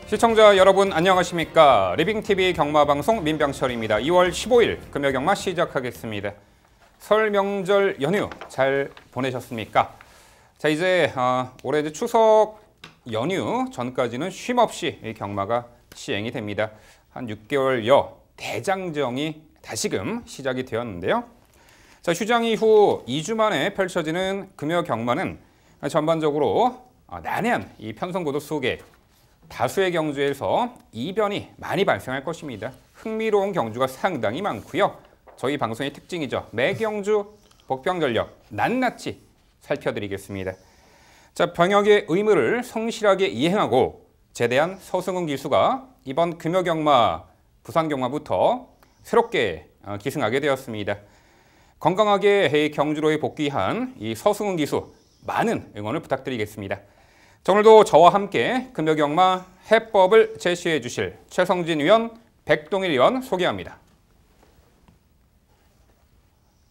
시청자 여러분 안녕하십니까? 리빙TV 경마방송 민병철입니다. 2월 15일 금요경마 시작하겠습니다. 설 명절 연휴 잘 보내셨습니까? 자, 이제 올해 추석 연휴 전까지는 쉼없이 이 경마가 시행이 됩니다. 한 6개월여 대장정이 다시금 시작이 되었는데요. 자, 휴장 이후 2주 만에 펼쳐지는 금요 경마는 전반적으로 난해한 이 편성고도 속에 다수의 경주에서 이변이 많이 발생할 것입니다. 흥미로운 경주가 상당히 많고요. 저희 방송의 특징이죠. 매경주 복병 전력 낱낱이 살펴드리겠습니다. 자, 병역의 의무를 성실하게 이행하고 제대한 서승훈 기수가 이번 금요경마 부산경마부터 새롭게 기승하게 되었습니다. 건강하게 경주로에 복귀한 이 서승훈 기수 많은 응원을 부탁드리겠습니다. 자, 오늘도 저와 함께 금요경마 해법을 제시해 주실 최성진 위원, 백동일 위원 소개합니다.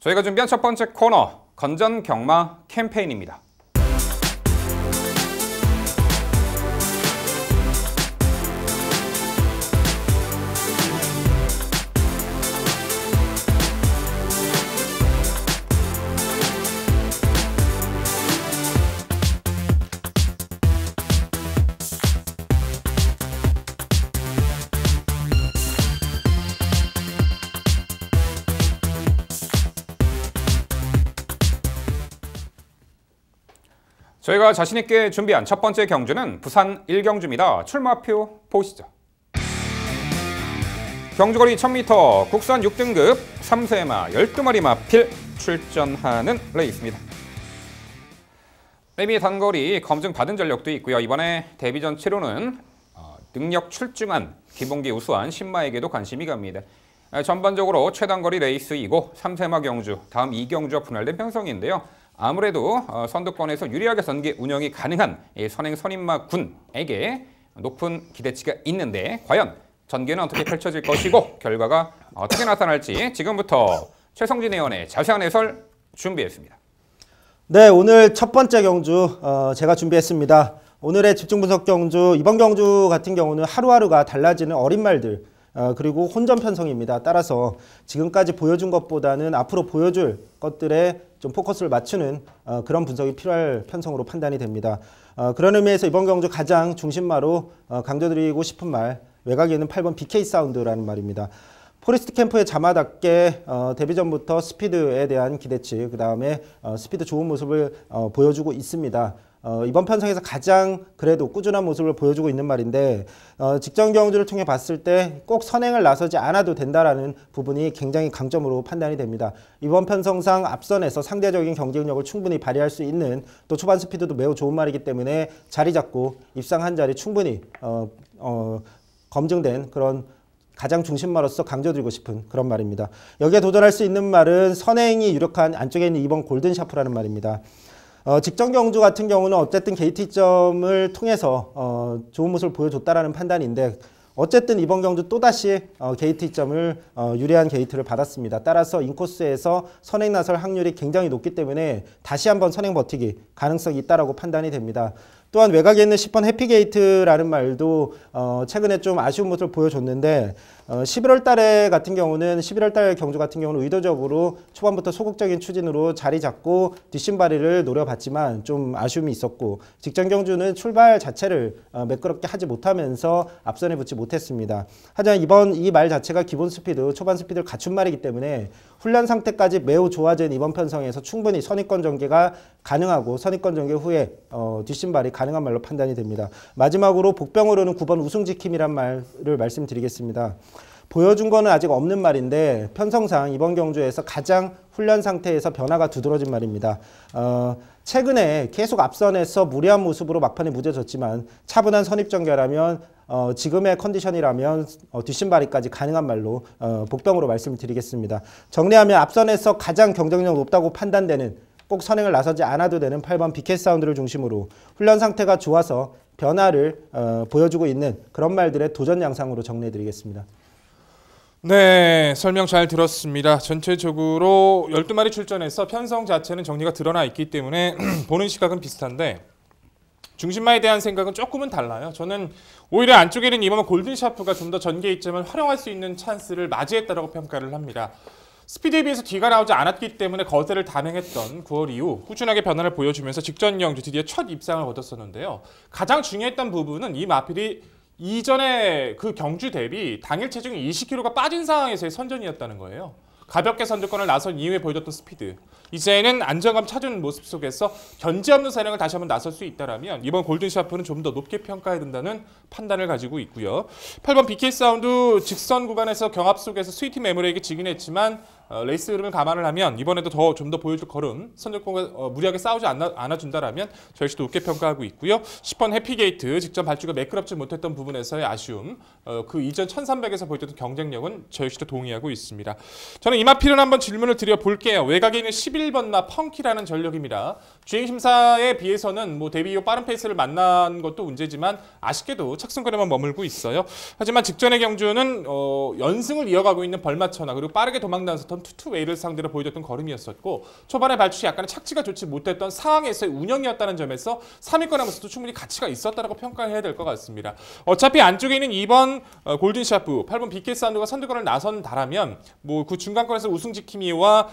저희가 준비한 첫 번째 코너, 건전경마 캠페인입니다. 저희가 자신있게 준비한 첫 번째 경주는 부산 1경주입니다. 출마표 보시죠. 경주거리 1000m, 국산 6등급 3세마 12마리 마필 출전하는 레이스입니다. 이미 단거리 검증 받은 전력도 있고요. 이번에 데뷔전 치료는 능력 출중한 기본기 우수한 신마에게도 관심이 갑니다. 전반적으로 최단거리 레이스이고 3세마 경주, 다음 2경주와 분할된 편성인데요. 아무래도 선두권에서 유리하게 전개 운영이 가능한 선행 선임마 군에게 높은 기대치가 있는데 과연 전개는 어떻게 펼쳐질 것이고 결과가 어떻게 나타날지 지금부터 최성진 의원의 자세한 해설 준비했습니다. 네, 오늘 첫 번째 경주 제가 준비했습니다. 오늘의 집중 분석 경주, 이번 경주 같은 경우는 하루하루가 달라지는 어린 말들 그리고 혼전 편성입니다. 따라서 지금까지 보여준 것보다는 앞으로 보여줄 것들에 좀 포커스를 맞추는 그런 분석이 필요할 편성으로 판단이 됩니다. 그런 의미에서 이번 경주 가장 중심마로 강조드리고 싶은 말, 외곽에 있는 8번 BK 사운드라는 말입니다. 포레스트 캠프의 자마답게 데뷔전부터 스피드에 대한 기대치, 그 다음에 스피드 좋은 모습을 보여주고 있습니다. 이번 편성에서 가장 그래도 꾸준한 모습을 보여주고 있는 말인데 직전 경주를 통해 봤을 때 꼭 선행을 나서지 않아도 된다라는 부분이 굉장히 강점으로 판단이 됩니다. 이번 편성상 앞선에서 상대적인 경쟁력을 충분히 발휘할 수 있는 또 초반 스피드도 매우 좋은 말이기 때문에 자리 잡고 입상 한 자리 충분히 검증된 그런 가장 중심마로서 강조드리고 싶은 그런 말입니다. 여기에 도전할 수 있는 말은 선행이 유력한 안쪽에 있는 2번 골든샤프라는 말입니다. 직전 경주 같은 경우는 어쨌든 게이트점을 통해서 좋은 모습을 보여줬다라는 판단인데 어쨌든 이번 경주 또다시 게이트점을 유리한 게이트를 받았습니다. 따라서 인코스에서 선행 나설 확률이 굉장히 높기 때문에 다시 한번 선행 버티기 가능성이 있다라고 판단이 됩니다. 또한 외곽에 있는 10번 해피게이트라는 말도 최근에 좀 아쉬운 모습을 보여줬는데 11월 달에 같은 경우는 11월 달 경주 같은 경우는 의도적으로 초반부터 소극적인 추진으로 자리 잡고 뒷심바리를 노려봤지만 좀 아쉬움이 있었고 직전 경주는 출발 자체를 매끄럽게 하지 못하면서 앞선에 붙지 못했습니다. 하지만 이번 이 말 자체가 기본 스피드, 초반 스피드를 갖춘 말이기 때문에 훈련 상태까지 매우 좋아진 이번 편성에서 충분히 선입권 전개가 가능하고 선입권 전개 후에 뒷심발이 가능한 말로 판단이 됩니다. 마지막으로 복병으로는 9번 우승지킴이란 말을 말씀드리겠습니다. 보여준 거는 아직 없는 말인데 편성상 이번 경주에서 가장 훈련 상태에서 변화가 두드러진 말입니다. 최근에 계속 앞선에서 무리한 모습으로 막판에 무뎌졌지만 차분한 선입전개라면 지금의 컨디션이라면 뒷심바리까지 가능한 말로 복병으로 말씀드리겠습니다. 정리하면 앞선에서 가장 경쟁력 높다고 판단되는 꼭 선행을 나서지 않아도 되는 8번 BK 사운드를 중심으로 훈련 상태가 좋아서 변화를 보여주고 있는 그런 말들의 도전 양상으로 정리해드리겠습니다. 네, 설명 잘 들었습니다. 전체적으로 12마리 출전해서 편성 자체는 정리가 드러나 있기 때문에 보는 시각은 비슷한데 중심마에 대한 생각은 조금은 달라요. 저는 오히려 안쪽에 있는 이번 골든 샤프가 좀 더 전개 이점을 활용할 수 있는 찬스를 맞이했다고 평가를 합니다. 스피드에 비해서 뒤가 나오지 않았기 때문에 거세를 단행했던 9월 이후 꾸준하게 변화를 보여주면서 직전 경주 드디어 첫 입상을 거뒀었는데요. 가장 중요했던 부분은 이 마필이 이전에 그 경주 대비 당일 체중이 20kg가 빠진 상황에서의 선전이었다는 거예요. 가볍게 선두권을 나선 이후에 보여줬던 스피드. 이제는 안정감 찾은 모습 속에서 견제 없는 사냥을 다시 한번 나설 수 있다면 이번 골든샤프는 좀 더 높게 평가해야 된다는 판단을 가지고 있고요. 8번 BK 사운드 직선 구간에서 경합 속에서 스위티 메모리에게 지긴 했지만 레이스 흐름을 감안을 하면 이번에도 좀 더 보여줄 걸음 선두권과 무리하게 싸우지 않아준다라면 저 역시도 높게 평가하고 있고요. 10번 해피게이트 직전 발주가 매끄럽지 못했던 부분에서의 아쉬움, 그 이전 1300에서 보여줬던 경쟁력은 저 역시도 동의하고 있습니다. 저는 이마필은 한번 질문을 드려볼게요. 외곽에 있는 11번나 펑키라는 전력입니다. 주행심사에 비해서는 뭐 데뷔 이후 빠른 페이스를 만난 것도 문제지만 아쉽게도 착승거리만 머물고 있어요. 하지만 직전의 경주는 연승을 이어가고 있는 벌마천하 그리고 빠르게 도망다녔었던 투투웨이를 상대로 보여줬던 걸음이었었고 초반에 발출이 약간의 착지가 좋지 못했던 상황에서의 운영이었다는 점에서 3위권 하면서도 충분히 가치가 있었다고 평가해야 될 것 같습니다. 어차피 안쪽에 있는 2번 골든샤프, 8번 BK 사운드가 선두권을 나선다라면 뭐 그 중간권에서 우승 지킴이와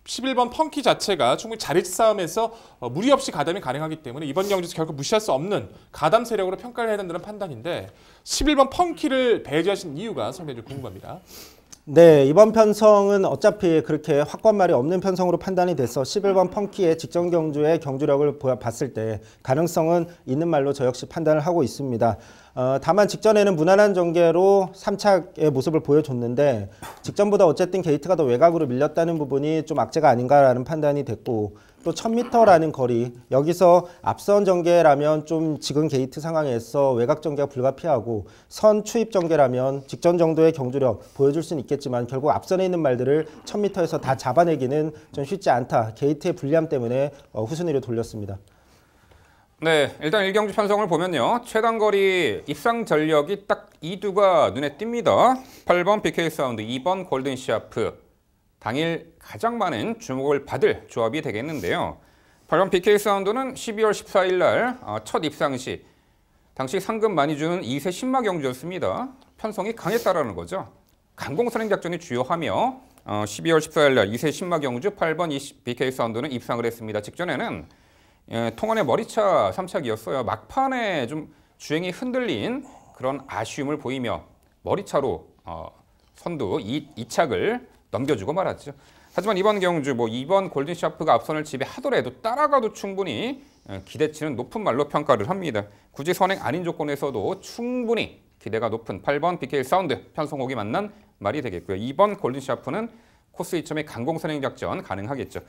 11번 펑키 자체가 충분히 자리 싸움에서 무리 없이 가담이 가능하기 때문에 이번 경기에서 결국 무시할 수 없는 가담 세력으로 평가를 해야 된다는 판단인데 11번 펑키를 배제하신 이유가 상당히 궁금합니다. 네, 이번 편성은 어차피 그렇게 확관말이 없는 편성으로 판단이 돼서 11번 펑키의 직전 경주의 경주력을 봤을 때 가능성은 있는 말로 저 역시 판단을 하고 있습니다. 다만 직전에는 무난한 전개로 3착의 모습을 보여줬는데 직전보다 어쨌든 게이트가 더 외곽으로 밀렸다는 부분이 좀 악재가 아닌가라는 판단이 됐고 또 1000m라는 거리, 여기서 앞선 전개라면 좀 지금 게이트 상황에서 외곽 전개가 불가피하고 선 추입 전개라면 직전 정도의 경주력 보여줄 수는 있겠지만 결국 앞선에 있는 말들을 1000m에서 다 잡아내기는 좀 쉽지 않다. 게이트의 불리함 때문에 후순위로 돌렸습니다. 네, 일단 1경주 편성을 보면요. 최단거리 입상 전력이 딱 이 두가 눈에 띕니다. 8번 BK 사운드, 2번 골든 샤프. 당일 가장 많은 주목을 받을 조합이 되겠는데요. 8번 BK 사운드는 12월 14일 날 첫 입상 시 당시 상금 많이 주는 2세 신마 경주였습니다. 편성이 강했다라는 거죠. 강공선행 작전이 주요하며 12월 14일 날 2세 신마 경주 8번 BK 사운드는 입상을 했습니다. 직전에는 통원의 머리차 3착이었어요. 막판에 좀 주행이 흔들린 그런 아쉬움을 보이며 머리차로 선두 2착을 넘겨주고 말았죠. 하지만 이번 경주 2번 골든샤프가 앞선을 지배하더라도 따라가도 충분히 기대치는 높은 말로 평가를 합니다. 굳이 선행 아닌 조건에서도 충분히 기대가 높은 8번 BK 사운드 편성옥이 만난 말이 되겠고요. 2번 골든샤프는 코스 2점의 강공선행 작전 가능하겠죠.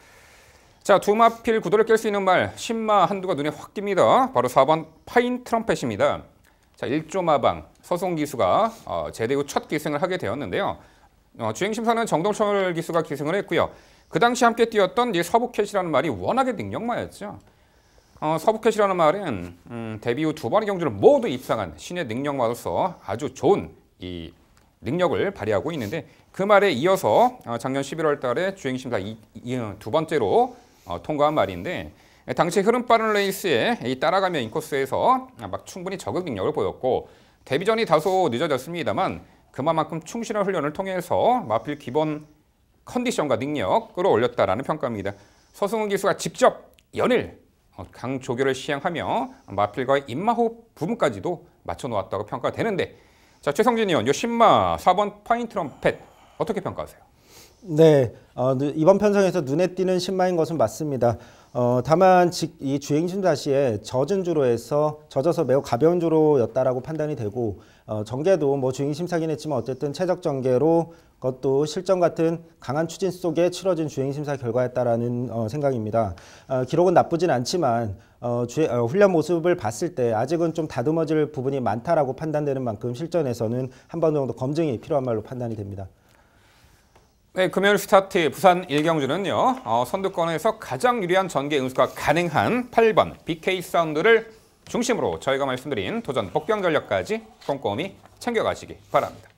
자, 두 마필 구도를 깰 수 있는 말 신마 한두가 눈에 확 띕니다. 바로 4번 파인 트럼펫입니다. 자, 1조 마방 서송 기수가 제대 후 첫 기승을 하게 되었는데요. 주행심사는 정동철 기수가 기승을 했고요. 그 당시 함께 뛰었던 이 서부캣이라는 말이 워낙에 능력마였죠. 서부캣이라는 말은 데뷔 후 두 번의 경주를 모두 입상한 신의 능력마로서 아주 좋은 이 능력을 발휘하고 있는데 그 말에 이어서 작년 11월 달에 주행심사 두 번째로 통과한 말인데 당시 흐름 빠른 레이스에 따라가며 인코스에서 막 충분히 적응 능력을 보였고 데뷔전이 다소 늦어졌습니다만 그만큼 충실한 훈련을 통해서 마필 기본 컨디션과 능력으로 올렸다라는 평가입니다. 서승훈 기수가 직접 연일 강조교를 시행하며 마필과의 입마호흡 부분까지도 맞춰놓았다고 평가되는데 자, 최성진 의원, 이 신마 4번 파인 트럼펫 어떻게 평가하세요? 네, 이번 편성에서 눈에 띄는 신마인 것은 맞습니다. 다만 이 주행심사 시에 젖은 주로에서 젖어서 매우 가벼운 주로였다라고 판단이 되고 전개도 뭐 주행심사긴 했지만 어쨌든 최적 전개로 그것도 실전 같은 강한 추진 속에 치러진 주행심사 결과였다라는 생각입니다. 기록은 나쁘진 않지만 훈련 모습을 봤을 때 아직은 좀 다듬어질 부분이 많다라고 판단되는 만큼 실전에서는 한 번 정도 검증이 필요한 말로 판단이 됩니다. 네, 금요일 스타트 부산 1경주는요. 선두권에서 가장 유리한 전개 응수가 가능한 8번 BK 사운드를 중심으로 저희가 말씀드린 도전 복병 전략까지 꼼꼼히 챙겨가시기 바랍니다.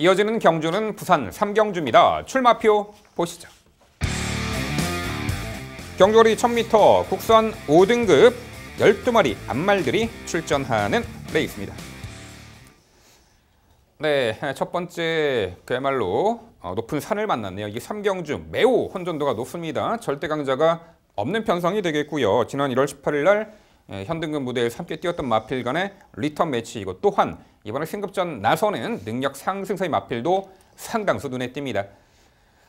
이어지는 경주는 부산 3경주입니다. 출마표 보시죠. 경주거리 1000m 국선 5등급 12마리 앞말들이 출전하는 레이스입니다. 네, 첫 번째 그야말로 높은 산을 만났네요. 이 3경주 매우 혼전도가 높습니다. 절대 강자가 없는 편성이 되겠고요. 지난 1월 18일 날 현등급 무대에서 함께 뛰었던 마필 간의 리턴 매치이고 또한 이번에 승급전 나서는 능력 상승세의 마필도 상당수 눈에 띕니다.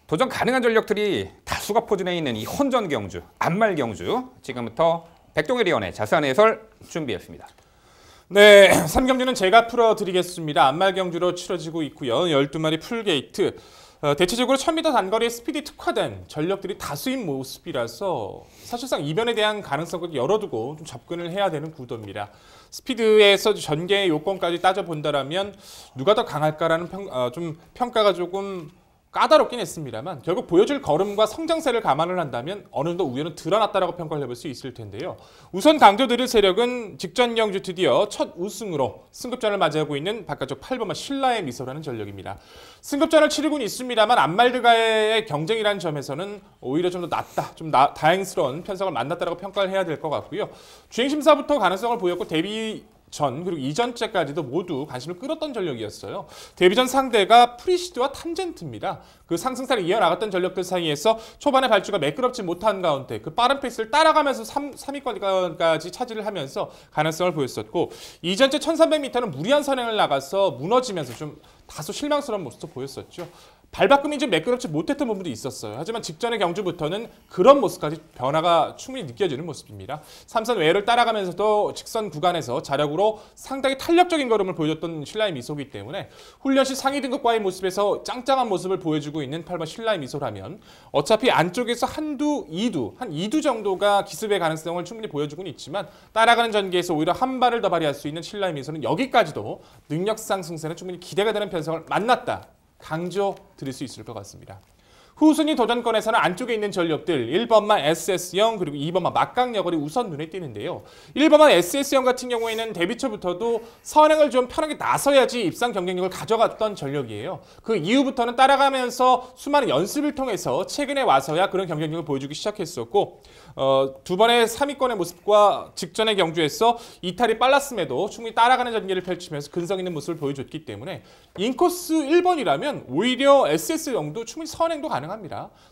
도전 가능한 전력들이 다수가 포진해 있는 이 혼전 경주, 앞말 경주 지금부터 백동일 위원의 자세한 해설 준비했습니다. 네, 3경주는 제가 풀어드리겠습니다. 앞말 경주로 치러지고 있고요. 12마리 풀게이트. 대체적으로 1000m 단거리에 스피드 특화된 전력들이 다수인 모습이라서 사실상 이변에 대한 가능성을 열어두고 좀 접근을 해야 되는 구도입니다. 스피드에서 전개의 요건까지 따져본다라면 누가 더 강할까라는 평가가 조금 까다롭긴 했습니다만 결국 보여줄 걸음과 성장세를 감안을 한다면 어느 정도 우위는 드러났다라고 평가를 해볼 수 있을 텐데요. 우선 강조드릴 세력은 직전 경주 드디어 첫 우승으로 승급전을 맞이하고 있는 바깥쪽 8번마 신라의 미소라는 전력입니다. 승급전을 치르고는 있습니다만 앞말들과의 경쟁이라는 점에서는 오히려 좀 더 낫다, 다행스러운 편성을 만났다라고 평가를 해야 될 것 같고요. 주행심사부터 가능성을 보였고 데뷔 전 그리고 이전째까지도 모두 관심을 끌었던 전력이었어요. 데뷔전 상대가 프리시드와 탄젠트입니다. 그 상승세를 이어나갔던 전력들 사이에서 초반에 발주가 매끄럽지 못한 가운데 그 빠른 페이스를 따라가면서 3위권까지 차지를 하면서 가능성을 보였었고 이전째 1300m는 무리한 선행을 나가서 무너지면서 좀 다소 실망스러운 모습도 보였었죠. 발바꿈이 좀 매끄럽지 못했던 부분도 있었어요. 하지만 직전의 경주부터는 그런 모습까지 변화가 충분히 느껴지는 모습입니다. 3선 외를 따라가면서도 직선 구간에서 자력으로 상당히 탄력적인 걸음을 보여줬던 신라의 미소이기 때문에 훈련시 상위 등급과의 모습에서 짱짱한 모습을 보여주고 있는 8번 신라의 미소라면 어차피 안쪽에서 한 2두 정도가 기습의 가능성을 충분히 보여주고는 있지만 따라가는 전개에서 오히려 한 발을 더 발휘할 수 있는 신라의 미소는 여기까지도 능력 상승세는 충분히 기대가 되는 편성을 만났다. 강조 드릴 수 있을 것 같습니다. 후순위 도전권에서는 안쪽에 있는 전력들 1번만 SS형 그리고 2번만 막강여걸이 우선 눈에 띄는데요. 1번만 SS형 같은 경우에는 데뷔 초부터도 선행을 좀 편하게 나서야지 입상 경쟁력을 가져갔던 전력이에요. 그 이후부터는 따라가면서 수많은 연습을 통해서 최근에 와서야 그런 경쟁력을 보여주기 시작했었고 두 번의 3위권의 모습과 직전의 경주에서 이탈이 빨랐음에도 충분히 따라가는 전개를 펼치면서 근성 있는 모습을 보여줬기 때문에 인코스 1번이라면 오히려 SS형도 충분히 선행도 가능합니다.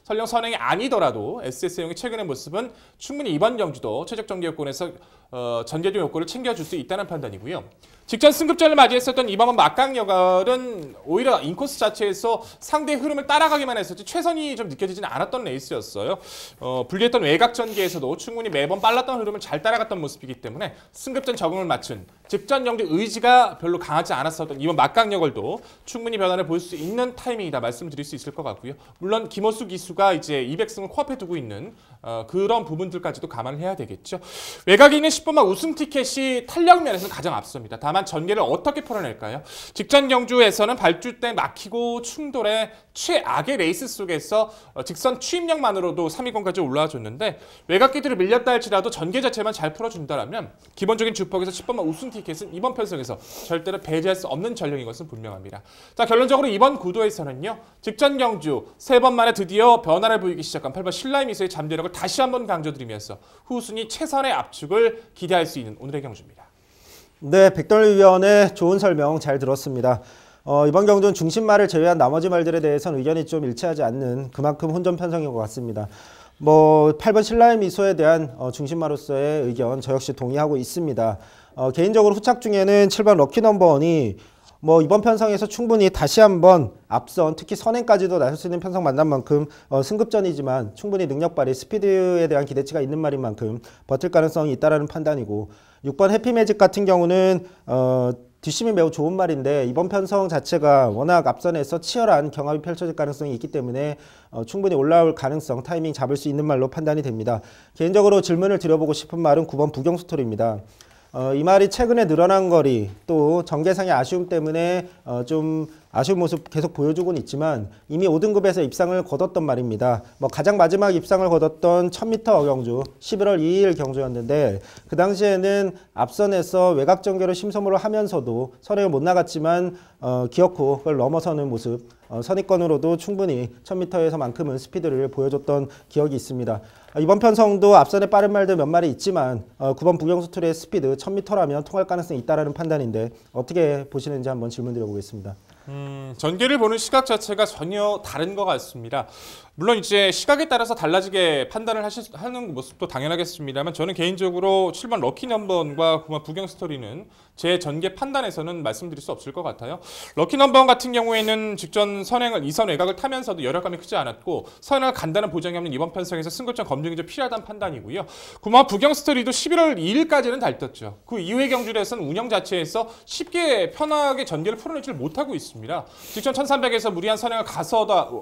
설령 선행이 아니더라도 SS형의 최근의 모습은 충분히 이번 경주도 최적 전개 요건에서 전개적 요건을 챙겨줄 수 있다는 판단이고요. 직전 승급전을 맞이했었던 이번만 막강여걸은 오히려 인코스 자체에서 상대의 흐름을 따라가기만 했었지 최선이 좀 느껴지지는 않았던 레이스였어요. 불리했던 외곽 전개에서도 충분히 매번 빨랐던 흐름을 잘 따라갔던 모습이기 때문에 승급전 적응을 맞춘 직전 경주 의지가 별로 강하지 않았었던 이번 막강여걸도 충분히 변화를 볼 수 있는 타이밍이다 말씀드릴 수 있을 것 같고요. 물론 김호수 기수가 이제 200승을 코앞에 두고 있는 그런 부분들까지도 감안을 해야 되겠죠. 외곽에 있는 10번만 우승 티켓이 탄력 면에서는 가장 앞섭니다. 다만 전개를 어떻게 풀어낼까요? 직전 경주에서는 발주 때 막히고 충돌에 최악의 레이스 속에서 직선 추임력만으로도 3위권까지 올라와 줬는데 외곽기들을 밀렸다 할지라도 전개 자체만 잘 풀어준다면 기본적인 주폭에서 10번만 우승 티켓은 이번 편성에서 절대로 배제할 수 없는 전력인 것은 분명합니다. 자, 결론적으로 이번 구도에서는요. 직전 경주 3번 만에 드디어 변화를 보이기 시작한 8번 신라의 미소의 잠재력을 다시 한번 강조드리면서 후순위 최선의 압축을 기대할 수 있는 오늘의 경주입니다. 네, 백동일 위원의 좋은 설명 잘 들었습니다. 이번 경주는 중심말을 제외한 나머지 말들에 대해서는 의견이 좀 일치하지 않는 그만큼 혼전 편성인 것 같습니다. 8번 신라의 미소에 대한 중심마로서의 의견 저 역시 동의하고 있습니다. 개인적으로 후착 중에는 7번 럭키 넘버원이 이번 편성에서 충분히 다시 한번 앞선 특히 선행까지도 나설 수 있는 편성 만난 만큼 승급전이지만 충분히 능력 발휘, 스피드에 대한 기대치가 있는 말인 만큼 버틸 가능성이 있다라는 판단이고 6번 해피매직 같은 경우는 뒷심이 매우 좋은 말인데 이번 편성 자체가 워낙 앞선에서 치열한 경합이 펼쳐질 가능성이 있기 때문에 충분히 올라올 가능성, 타이밍 잡을 수 있는 말로 판단이 됩니다. 개인적으로 질문을 드려보고 싶은 말은 9번 부경스토리입니다. 이 말이 최근에 늘어난 거리 또 전개상의 아쉬움 때문에 좀 아쉬운 모습 계속 보여주고는 있지만 이미 5등급에서 입상을 거뒀던 말입니다. 가장 마지막 입상을 거뒀던 1000m 경주 11월 2일 경주였는데 그 당시에는 앞선에서 외곽 전개로 심소모를 하면서도 선행을 못 나갔지만 기어코 그걸 넘어서는 모습, 선입권으로도 충분히 1000m에서만큼은 스피드를 보여줬던 기억이 있습니다. 이번 편성도 앞선에 빠른 말들 몇 마리 있지만 9번 부경수툴의 스피드 1000m라면 통할 가능성이 있다는 판단인데 어떻게 보시는지 한번 질문 드려보겠습니다. 전개를 보는 시각 자체가 전혀 다른 것 같습니다. 물론 이제 시각에 따라서 달라지게 판단을 하는 모습도 당연하겠습니다만 저는 개인적으로 7번 럭키 넘버원과 9번 부경스토리는 제 전개 판단에서는 말씀드릴 수 없을 것 같아요. 럭키 넘버원 같은 경우에는 직전 선행을 2선 외곽을 타면서도 열역감이 크지 않았고 선행을 간다는 보장이 없는 이번 편성에서 승급점 검증이 좀 필요하다는 판단이고요. 9번 부경스토리도 11월 2일까지는 달떴죠. 그 이후의 경주에서는 운영 자체에서 쉽게 편하게 전개를 풀어내지 못하고 있습니다. 직전 1300에서 무리한 선행을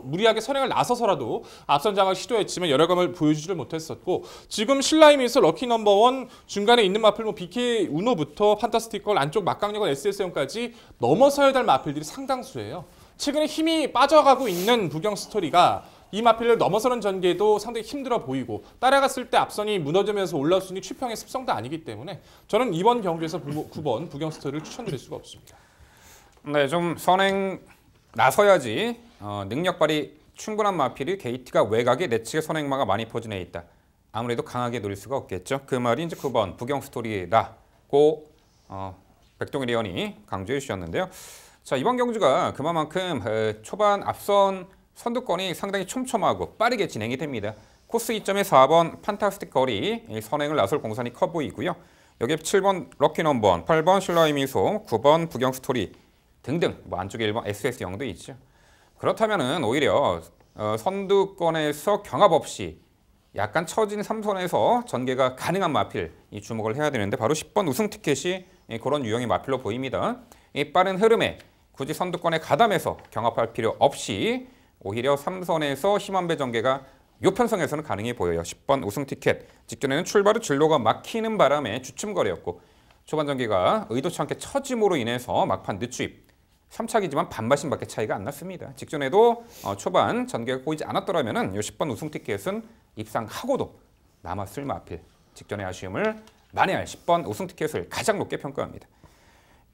무리하게 선행을 나서서라도 앞선 장을 시도했지만 열혈감을 보여주지를 못했었고 지금 신라임에서 럭키 넘버원 중간에 있는 마필 BK 우노부터 판타스티컬 안쪽 막강력한 SS형까지 넘어서야 될 마필들이 상당수예요. 최근에 힘이 빠져가고 있는 부경스토리가 이 마필을 넘어서는 전개도 상당히 힘들어 보이고 따라갔을 때 앞선이 무너지면서 올라올 수 있는 취평의 습성도 아니기 때문에 저는 이번 경주에서 9번 부경스토리를 추천드릴 수가 없습니다. 네, 좀 선행 나서야지 능력 발휘 충분한 마필이 게이트가 외곽에 내측에 선행마가 많이 포진해 있다. 아무래도 강하게 노릴 수가 없겠죠. 그 말이 이제 9번 부경스토리다고 백동일 의원이 강조해 주셨는데요. 자, 이번 경주가 그만큼 초반 앞선 선두권이 상당히 촘촘하고 빠르게 진행이 됩니다. 코스 2점에 4번 판타스틱 거리 선행을 나설 공산이 커 보이고요. 여기에 7번 럭키 넘버원, 8번 신라의 미소, 9번 부경스토리 등등 안쪽에 1번 SS형도 있죠. 그렇다면은 오히려 선두권에서 경합 없이 약간 처진 3선에서 전개가 가능한 마필 이 주목을 해야 되는데 바로 10번 우승 티켓이 그런 유형의 마필로 보입니다. 이 빠른 흐름에 굳이 선두권에 가담해서 경합할 필요 없이 오히려 3선에서 힘한배 전개가 요 편성에서는 가능해 보여요. 10번 우승 티켓 직전에는 출발 후 진로가 막히는 바람에 주춤거리였고 초반 전개가 의도치 않게 처짐으로 인해서 막판 늦추입 3차기지만 반바심밖에 차이가 안 났습니다. 직전에도 초반 전개가 보이지 않았더라면 이 10번 우승 티켓은 입상하고도 남았을 마필 직전의 아쉬움을 만회할 10번 우승 티켓을 가장 높게 평가합니다.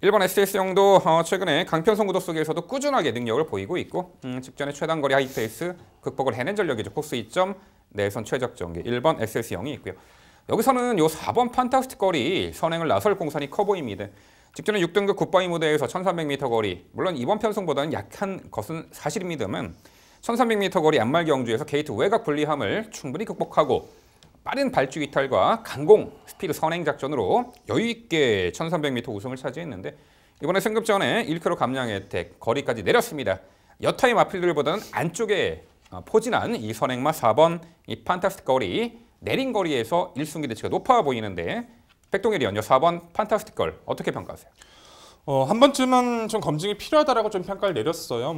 1번 SS형도 최근에 강편성 구도 속에서도 꾸준하게 능력을 보이고 있고 직전에 최단거리 하이페이스 극복을 해낸 전력이죠. 코스 2점 내선 최적 전개 1번 SS형이 있고요. 여기서는 요 4번 판타스틱 거리 선행을 나설 공산이 커 보입니다. 직전에 6등급 굿바이 무대에서 1300m 거리, 물론 이번 편성보다는 약한 것은 사실입니다만 1300m 거리 안말 경주에서 게이트 외곽 불리함을 충분히 극복하고 빠른 발주 이탈과 강공 스피드 선행 작전으로 여유 있게 1300m 우승을 차지했는데 이번에 승급 전에 1km 감량 혜택 거리까지 내렸습니다. 여타의 마필들보다는 안쪽에 포진한 이 선행마 4번 이 판타스틱 거리 내린 거리에서 1순위 대치가 높아 보이는데 백동일 의원 4번 판타스틱 걸 어떻게 평가하세요? 한 번쯤은 좀 검증이 필요하다라고 좀 평가를 내렸어요.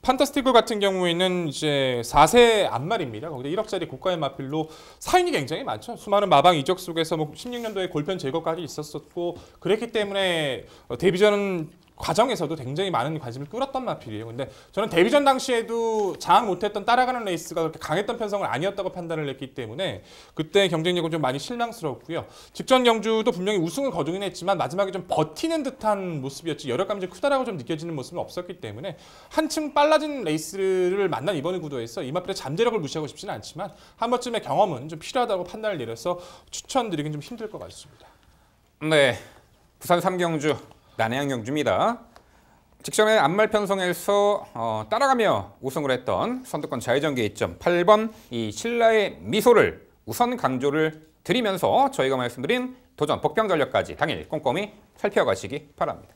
판타스틱 걸 같은 경우에는 이제 4세 안말입니다. 거기다 1억짜리 고가의 마필로 사인이 굉장히 많죠. 수많은 마방 이적 속에서 16년도에 골편 제거까지 있었었고 그랬기 때문에 데뷔전 과정에서도 굉장히 많은 관심을 끌었던 마필이에요. 근데 저는 데뷔전 당시에도 장악 못했던 따라가는 레이스가 그렇게 강했던 편성은 아니었다고 판단을 했기 때문에 그때 경쟁력은 좀 많이 실망스럽고요. 직전 경주도 분명히 우승을 거두긴 했지만 마지막에 좀 버티는 듯한 모습이었지 열혈감이 좀 크다라고 좀 느껴지는 모습은 없었기 때문에 한층 빨라진 레이스를 만난 이번의 구도에서 이 마필의 잠재력을 무시하고 싶지는 않지만 한 번쯤의 경험은 좀 필요하다고 판단을 내려서 추천드리긴 좀 힘들 것 같습니다. 네, 부산 3경주 난해한 경주입니다. 직전에 안말 편성에서 따라가며 우승을 했던 선두권 좌회전 게이점 8번 이 신라의 미소를 우선 강조를 드리면서 저희가 말씀드린 도전 복병 전력까지 당일 꼼꼼히 살펴가시기 바랍니다.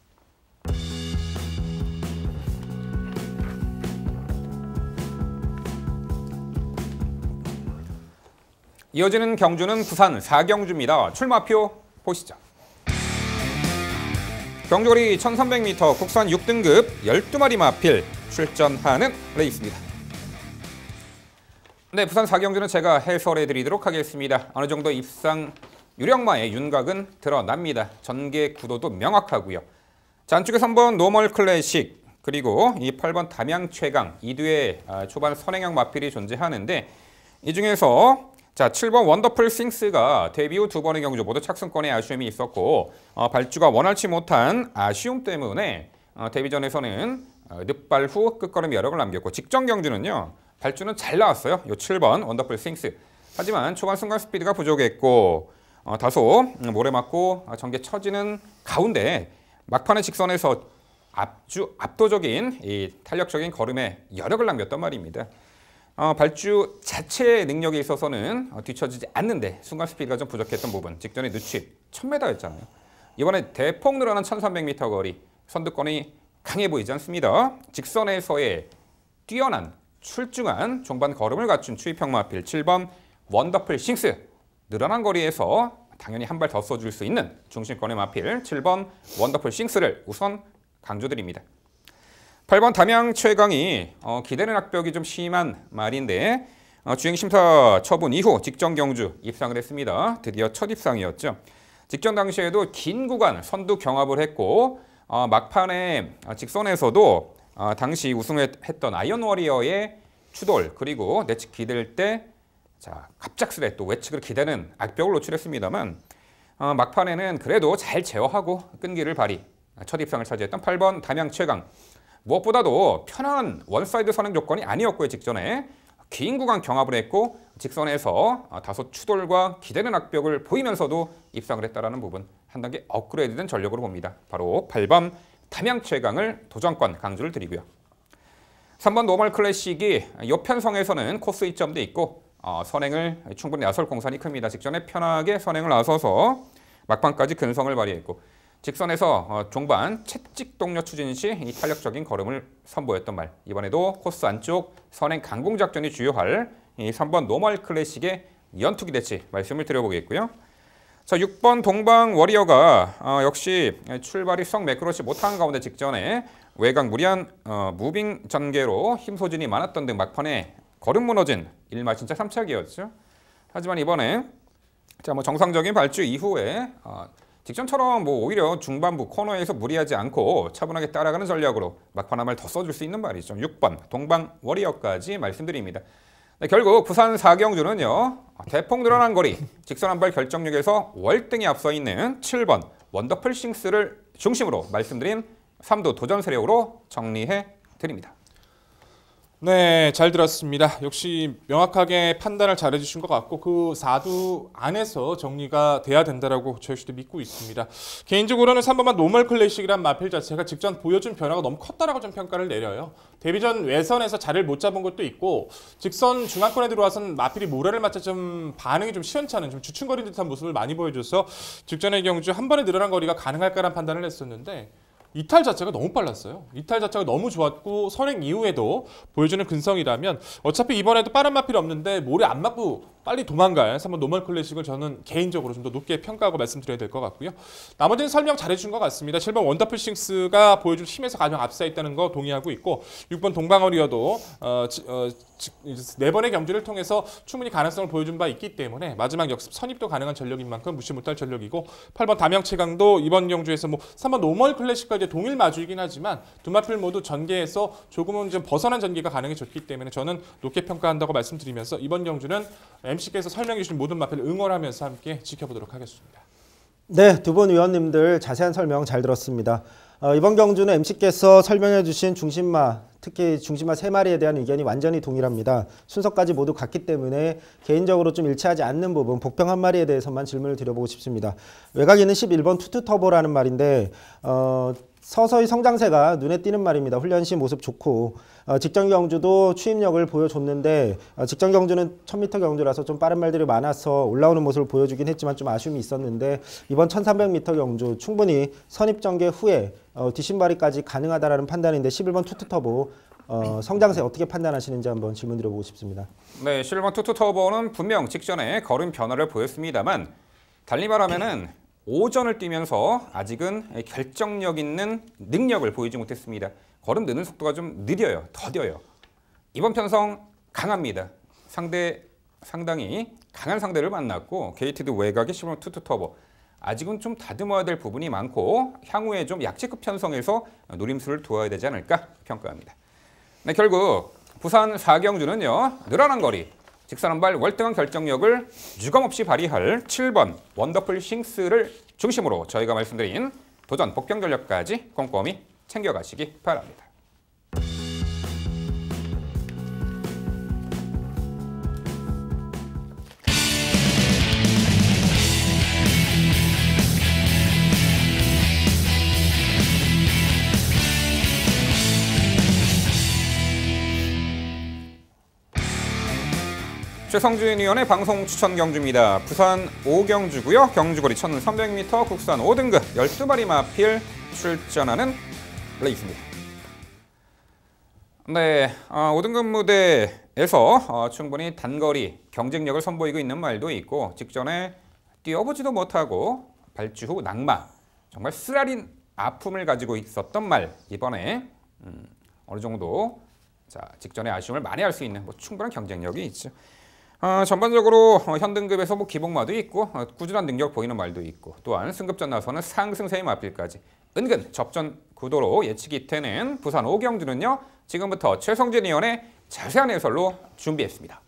이어지는 경주는 부산 4경주입니다. 출마표 보시죠. 경주거리 1300m 국산 6등급 12마리 마필 출전하는 레이스입니다. 네, 부산 4경주는 제가 해설해 드리도록 하겠습니다. 어느 정도 입상 유력마의 윤곽은 드러납니다. 전개 구도도 명확하고요. 자, 안쪽에 3번 노멀 클래식 그리고 이 8번 담양 최강 이 뒤에 초반 선행형 마필이 존재하는데 이 중에서 자 7번 원더풀 싱스가 데뷔 후 2번의 경주 모두 착승권에 아쉬움이 있었고 발주가 원활치 못한 아쉬움 때문에 데뷔전에서는 늑발 후 끝걸음 여력을 남겼고 직전 경주는요 발주는 잘 나왔어요. 요 7번 원더풀 싱스. 하지만 초반 순간 스피드가 부족했고 다소 모래 맞고 전개 처지는 가운데 막판의 직선에서 압도적인 이 탄력적인 걸음에 여력을 남겼단 말입니다. 발주 자체의 능력에 있어서는 뒤처지지 않는데 순간 스피드가 좀 부족했던 부분, 직전에 늦추입 1000m였잖아요. 이번에 대폭 늘어난 1300m 거리, 선두권이 강해 보이지 않습니다. 직선에서의 뛰어난 출중한 종반 걸음을 갖춘 추입형 마필 7번 원더풀 싱스. 늘어난 거리에서 당연히 한 발 더 쏘줄 수 있는 중심권의 마필 7번 원더풀 싱스를 우선 강조드립니다. 8번 담양 최강이 기대는 악벽이 좀 심한 말인데 주행심사 처분 이후 직전 경주 입상을 했습니다. 드디어 첫 입상이었죠. 직전 당시에도 긴 구간 선두 경합을 했고 막판에 직선에서도 당시 우승했던 아이언 워리어의 추돌 그리고 내측 기댈 때 갑작스레 또 외측을 기대는 악벽을 노출했습니다만 막판에는 그래도 잘 제어하고 끈기를 발휘 첫 입상을 차지했던 8번 담양 최강. 무엇보다도 편한 원사이드 선행 조건이 아니었고요. 직전에 긴 구간 경합을 했고 직선에서 다소 추돌과 기대는 악벽을 보이면서도 입상을 했다는 부분 한 단계 업그레이드된 전력으로 봅니다. 바로 8번 담양 최강을 도전권 강조를 드리고요. 3번 노멀 클래식이 요편성에서는 코스 이점도 있고 선행을 충분히 나설 공산이 큽니다. 직전에 편하게 선행을 나서서 막판까지 근성을 발휘했고 직선에서 종반 채찍 동력 추진 시 이 탄력적인 걸음을 선보였던 말. 이번에도 코스 안쪽 선행 강공 작전이 주요할 이 3번 노멀 클래식의 연투기 대치 말씀을 드려보겠고요. 자, 6번 동방 워리어가 역시 출발이 썩 매끄럽지 못한 가운데 직전에 외곽 무리한 무빙 전개로 힘 소진이 많았던 등 막판에 걸음 무너진 일마진짜 3착이었죠. 하지만 이번에 정상적인 발주 이후에 직전처럼 오히려 중반부 코너에서 무리하지 않고 차분하게 따라가는 전략으로 막판 한 발 더 써줄 수 있는 말이죠. 6번 동방 워리어까지 말씀드립니다. 네, 결국 부산 4경주는요. 대폭 늘어난 거리, 직선 한 발 결정력에서 월등히 앞서 있는 7번 원더풀 싱스를 중심으로 말씀드린 3두 도전 세력으로 정리해 드립니다. 네, 잘 들었습니다. 역시 명확하게 판단을 잘 해주신 것 같고 그 4두 안에서 정리가 돼야 된다라고 저희 역시도 믿고 있습니다. 개인적으로는 3번만 노멀 클래식이란 마필 자체가 직전 보여준 변화가 너무 컸다라고 좀 평가를 내려요. 데뷔전 외선에서 자리를 못 잡은 것도 있고 직선 중앙권에 들어와서는 마필이 모래를 맞자 좀 반응이 좀 시원찮은 좀 주춤거리는 듯한 모습을 많이 보여줘서 직전의 경주 한 번에 늘어난 거리가 가능할까라는 판단을 했었는데 이탈 자체가 너무 빨랐어요. 이탈 자체가 너무 좋았고 선행 이후에도 보여주는 근성이라면 어차피 이번에도 빠른 마필이 없는데 모래 안 맞고 빨리 도망갈 3번 노멀 클래식을 저는 개인적으로 좀 더 높게 평가하고 말씀드려야 될 것 같고요. 나머지는 설명 잘해준 것 같습니다. 7번 원더풀 싱스가 보여줄 힘에서 가장 앞서 있다는 거 동의하고 있고 6번 동방어리어도 4번의 경주를 통해서 충분히 가능성을 보여준 바 있기 때문에 마지막 역습 선입도 가능한 전력인 만큼 무시 못할 전력이고 8번 담양 최강도 이번 경주에서 3번 노멀 클래식과 이제 동일 마주이긴 하지만 두 마필 모두 전개에서 조금은 좀 벗어난 전개가 가능해졌기 때문에 저는 높게 평가한다고 말씀드리면서 이번 경주는 MC께서 설명해 주신 모든 마필을 응원하면서 함께 지켜보도록 하겠습니다. 네, 두 분 위원님들 자세한 설명 잘 들었습니다. 이번 경주는 MC께서 설명해 주신 중심마, 특히 중심마 3마리에 대한 의견이 완전히 동일합니다. 순서까지 모두 같기 때문에 개인적으로 좀 일치하지 않는 부분, 복병 1마리에 대해서만 질문을 드려보고 싶습니다. 외곽에는 11번 투투터보라는 말인데 서서히 성장세가 눈에 띄는 말입니다. 훈련 시 모습 좋고 직전 경주도 추임력을 보여줬는데 직전 경주는 1000m 경주라서 좀 빠른 말들이 많아서 올라오는 모습을 보여주긴 했지만 좀 아쉬움이 있었는데 이번 1300m 경주 충분히 선입전개 후에 뒷심발이까지 가능하다라는 판단인데 11번 투투터보 성장세 어떻게 판단하시는지 한번 질문 드려보고 싶습니다. 네, 11번 투투터보는 분명 직전에 걸음 변화를 보였습니다만 달리 말하면은 오전을 뛰면서 아직은 결정력 있는 능력을 보이지 못했습니다. 걸음 느는 속도가 좀 느려요. 더뎌요. 이번 편성 강합니다. 상당히 강한 상대를 만났고 게이티드 외곽의 11번 투투터보. 아직은 좀 다듬어야 될 부분이 많고 향후에 좀 약체급 편성해서 노림수를 두어야 되지 않을까 평가합니다. 네, 결국 부산 4경주는요. 늘어난 거리, 직선한발 월등한 결정력을 유감없이 발휘할 7번 원더풀 싱스를 중심으로 저희가 말씀드린 도전 복병 전력까지 꼼꼼히 챙겨가시기 바랍니다. 최성준 의원의 방송 추천 경주입니다. 부산 5경주고요. 경주거리 1300m 국산 5등급 12마리 마필 출전하는 레이스입니다. 네, 5등급 무대에서 충분히 단거리 경쟁력을 선보이고 있는 말도 있고 직전에 뛰어보지도 못하고 발주 후 낙마, 정말 쓰라린 아픔을 가지고 있었던 말 이번에 어느 정도 직전에 아쉬움을 만회할 수 있는 충분한 경쟁력이 있죠. 전반적으로 현등급에서 기복마도 있고 꾸준한 능력 보이는 말도 있고 또한 승급전 나서는 상승세의 마필까지 은근 접전 구도로 예측이 되는 부산 5경주는요. 지금부터 최성진 의원의 자세한 해설로 준비했습니다.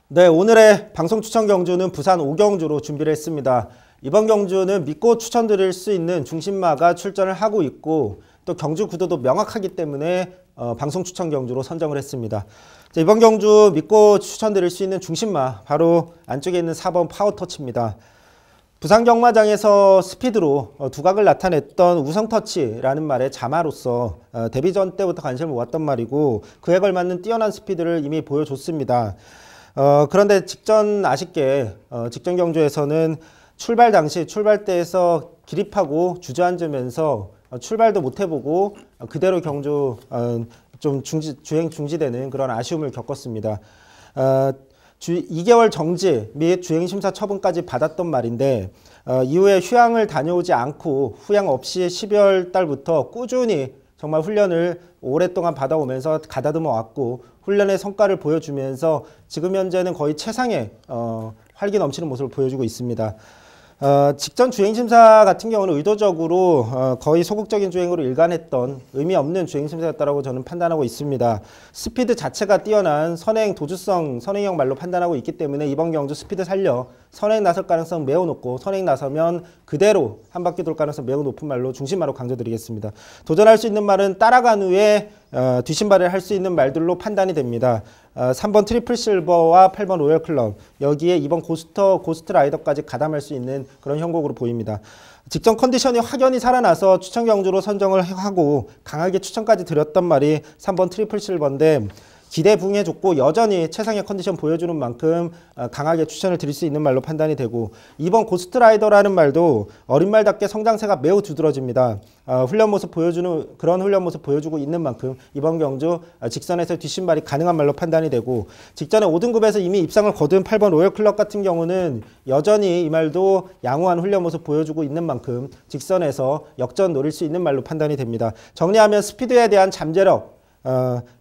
네, 오늘의 방송 추천 경주는 부산 5경주로 준비를 했습니다. 이번 경주는 믿고 추천드릴 수 있는 중심마가 출전을 하고 있고 또 경주 구도도 명확하기 때문에 방송 추천 경주로 선정을 했습니다. 자, 이번 경주 믿고 추천드릴 수 있는 중심마 바로 안쪽에 있는 4번 파워터치입니다. 부산 경마장에서 스피드로 두각을 나타냈던 우성터치라는 말의 자마로서 데뷔전 때부터 관심을 모았던 말이고 그에 걸맞는 뛰어난 스피드를 이미 보여줬습니다. 그런데 직전 아쉽게 직전 경주에서는 출발 당시 출발대에서 기립하고 주저앉으면서 출발도 못 해보고 그대로 경주 좀 주행 중지되는 그런 아쉬움을 겪었습니다. 2개월 정지 및 주행심사 처분까지 받았던 말인데 이후에 휴양을 다녀오지 않고 후양 없이 12월 달부터 꾸준히 정말 훈련을 오랫동안 받아오면서 가다듬어 왔고 훈련의 성과를 보여주면서 지금 현재는 거의 최상의 활기 넘치는 모습을 보여주고 있습니다. 직전 주행심사 같은 경우는 의도적으로 거의 소극적인 주행으로 일관했던 의미 없는 주행심사였다고 저는 판단하고 있습니다. 스피드 자체가 뛰어난 선행 도주성 선행형 말로 판단하고 있기 때문에 이번 경주 스피드 살려 선행 나설 가능성 매우 높고 선행 나서면 그대로 한 바퀴 돌 가능성 매우 높은 말로 중심마로 강조드리겠습니다. 도전할 수 있는 말은 따라간 후에 뒷신발을 할 수 있는 말들로 판단이 됩니다. 3번 트리플 실버와 8번 로열 클럽 여기에 2번 고스트 라이더까지 가담할 수 있는 그런 형국으로 보입니다. 직전 컨디션이 확연히 살아나서 추천 경주로 선정을 하고 강하게 추천까지 드렸던 말이 3번 트리플 실버인데 기대 부응해줬고 여전히 최상의 컨디션 보여주는 만큼 강하게 추천을 드릴 수 있는 말로 판단이 되고 2번 고스트라이더라는 말도 어린 말답게 성장세가 매우 두드러집니다. 훈련 모습 보여주는 그런 훈련 모습 보여주고 있는 만큼 이번 경주 직선에서 뒷신발이 가능한 말로 판단이 되고 직전에 5등급에서 이미 입상을 거둔 8번 로열클럽 같은 경우는 여전히 이 말도 양호한 훈련 모습 보여주고 있는 만큼 직선에서 역전 노릴 수 있는 말로 판단이 됩니다. 정리하면 스피드에 대한 잠재력